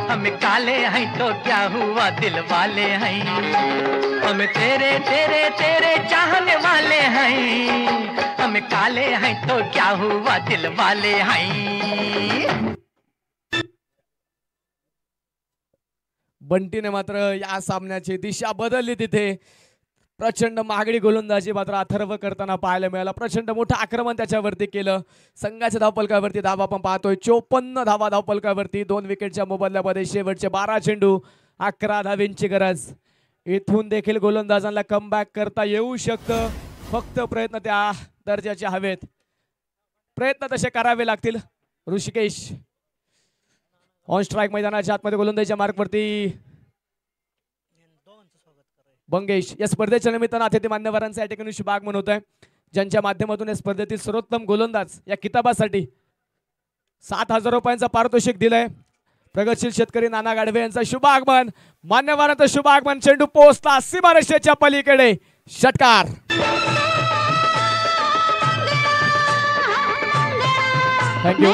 हम काले हैं तो क्या हुआ दिल वाले हैं, हम तेरे तेरे तेरे चाहने वाले हैं, हम काले हैं तो क्या हुआ दिल वाले हैं. बंटीने मात्र या सामन्याची दिशा बदलली. तिथे प्रचंड महागडी गोलंदाजी मात्र अथर्व करताना पाहायला मिळाला. प्रचंड मोठं आक्रमण त्याच्यावरती केलं. संघाच्या धावफलकावरती धावा आपण पाहतोय 54 धावा धावफलकावरती. 2 विकेटच्या मोबदल्यामध्ये शेवटचे 12 चेंडू, 11 धावींची गरज. इथून देखील गोलंदाजांना कमबॅक करता येऊ शकतं. फक्त प्रयत्न त्या दर्जाचे हवेत. प्रयत्न तसे करावे लागतील. ऋषिकेश ऑन स्ट्राइक मैदानाच्या आतमध्ये गोलंदाजीच्या मार्कवरती. बंगेश या स्पर्धेच्या निमित्तानं अतिथी मान्यवरांचा या ठिकाणी शुभ आगमन होत आहे, ज्यांच्या माध्यमातून या स्पर्धेतील सर्वोत्तम गोलंदाज या किताबासाठी 7,000 रुपयांचा पारितोषिक दिलंय. प्रगतशील शेतकरी नाना गाडवे यांचा शुभ आगमन. मान्यवरांचं शुभ आगमन. चेंडू पोहोचला सीमारेषेच्या पलीकडे. षटकार. थँक्यू.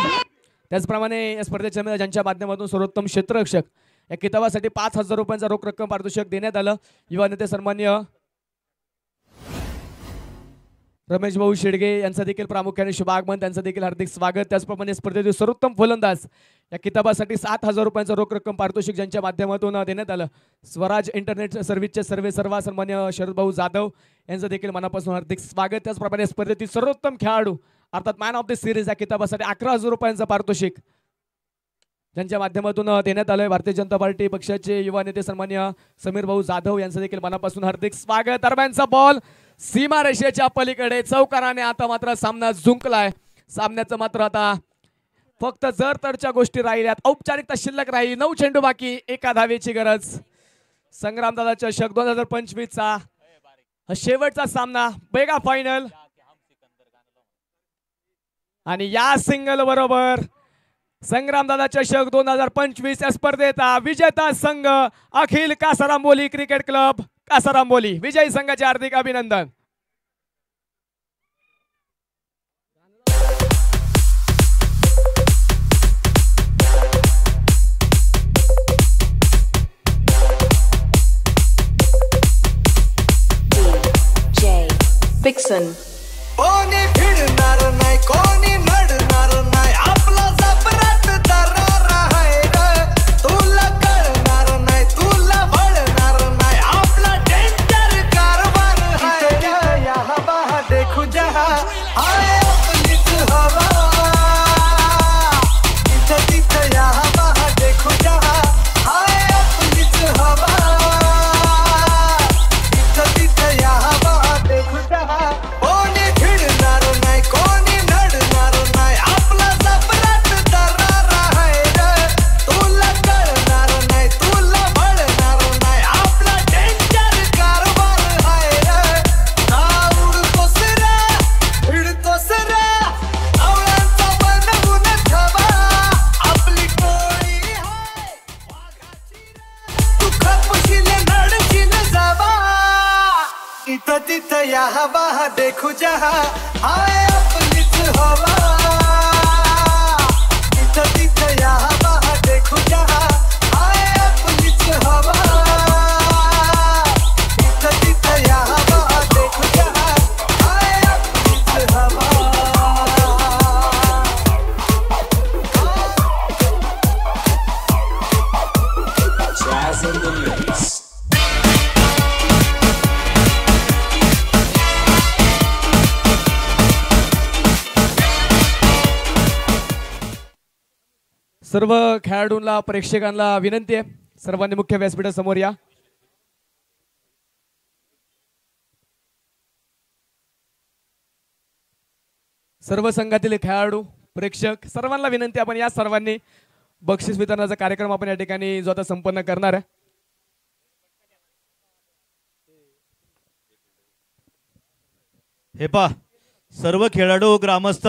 त्याचप्रमाणे या स्पर्धेच्या ज्यांच्या माध्यमातून सर्वोत्तम क्षेत्ररक्षक या किताबासाठी 5,000 रुपयांचा रोख रक्कम पारितोषिक देण्यात आलं. युवा नेते सन्माननीय रमेश भाऊ शेडगे यांचं देखील प्रामुख्याने शुभ आगमन. त्यांचं देखील हार्दिक स्वागत. त्याचप्रमाणे स्पर्धेतील सर्वोत्तम फलंदाज या किताबासाठी 7,000 रुपयांचा रोख रक्कम पारितोषिक ज्यांच्या माध्यमातून देण्यात आलं. स्वराज इंटरनेट सर्व्हिसचे सर्वा सन्मान्य शरद भाऊ जाधव यांचं देखील मनापासून हार्दिक स्वागत. त्याचप्रमाणे स्पर्धेतील सर्वोत्तम खेळाडू अर्थात मॅन ऑफ द सिरीज या किताबासाठी 11,000 रुपयांचं पारितोषिक ज्यांच्या माध्यमातून देण्यात आलंय. भारतीय जनता पार्टी पक्षाचे युवा नेते सन्मान्य समीर भाऊ जाधव यांचं देखील मनापासून हार्दिक स्वागत. दरम्यानचा बॉल सीमारेषेच्या पलीकडे. चौकाराने आता मात्र सामना जिंकलाय. सामन्याचं मात्र आता फक्त जर तरच्या गोष्टी राहिल्यात. औपचारिकता शिल्लक राहील. 9 चेंडू बाकी. 1 धावेची गरज. संग्रामदादा चषक 2025चा शेवटचा सामना, मेगा फायनल. आणि या सिंगल बरोबर संग्रामदादा चषक 2025 या स्पर्धेचा विजेता संघ अखिल कासारांबोली क्रिकेट क्लब कासारांबोली. विजयी संघाचे हार्दिक अभिनंदन. Vixen. कोणी भिडणार नाही, कोणी नडणार नाही, आपला जबराट दरार आहे रे. तुला कळणार नाही, तुला वळणार नाही, आपला डेंजर कारभार आहे रे. यहाँ वहाँ देखू जहाँ हाय अपनीच हवा. तिथं तिथं यहाँ वहाँ देखू जहाँ हाय अपनीच हवा. तिथं तिथं यहाँ वहाँ देखू जहाँ. कोणी भिडणार नाही, कोणी नडणार नाही, आपला जबराट दरार आहे रे. तुला कळणार नाही, तुला वळणार नाही, आपला डेंजर कारभार आहे रे. ना उडतोस रे इथं तिथं या हवा देखू जहा हाय आपलीच हवा इथं तिथं या हवा देखू जहा हाय आपलीच हवा इथं तिथं या हवा देखू जहा हाय आपलीच हवा Jazz in the mix. सर्व खेळाडूंना प्रेक्षकांना विनंती आहे सर्वांनी मुख्य व्यासपीठासमोर या. सर्व संघातील खेळाडू प्रेक्षक सर्वांना विनंती आपण या सर्वांनी बक्षीस वितरणाचा कार्यक्रम आपण या ठिकाणी जो आता संपन्न करणार आहे. हे पा सर्व खेळाडू ग्रामस्थ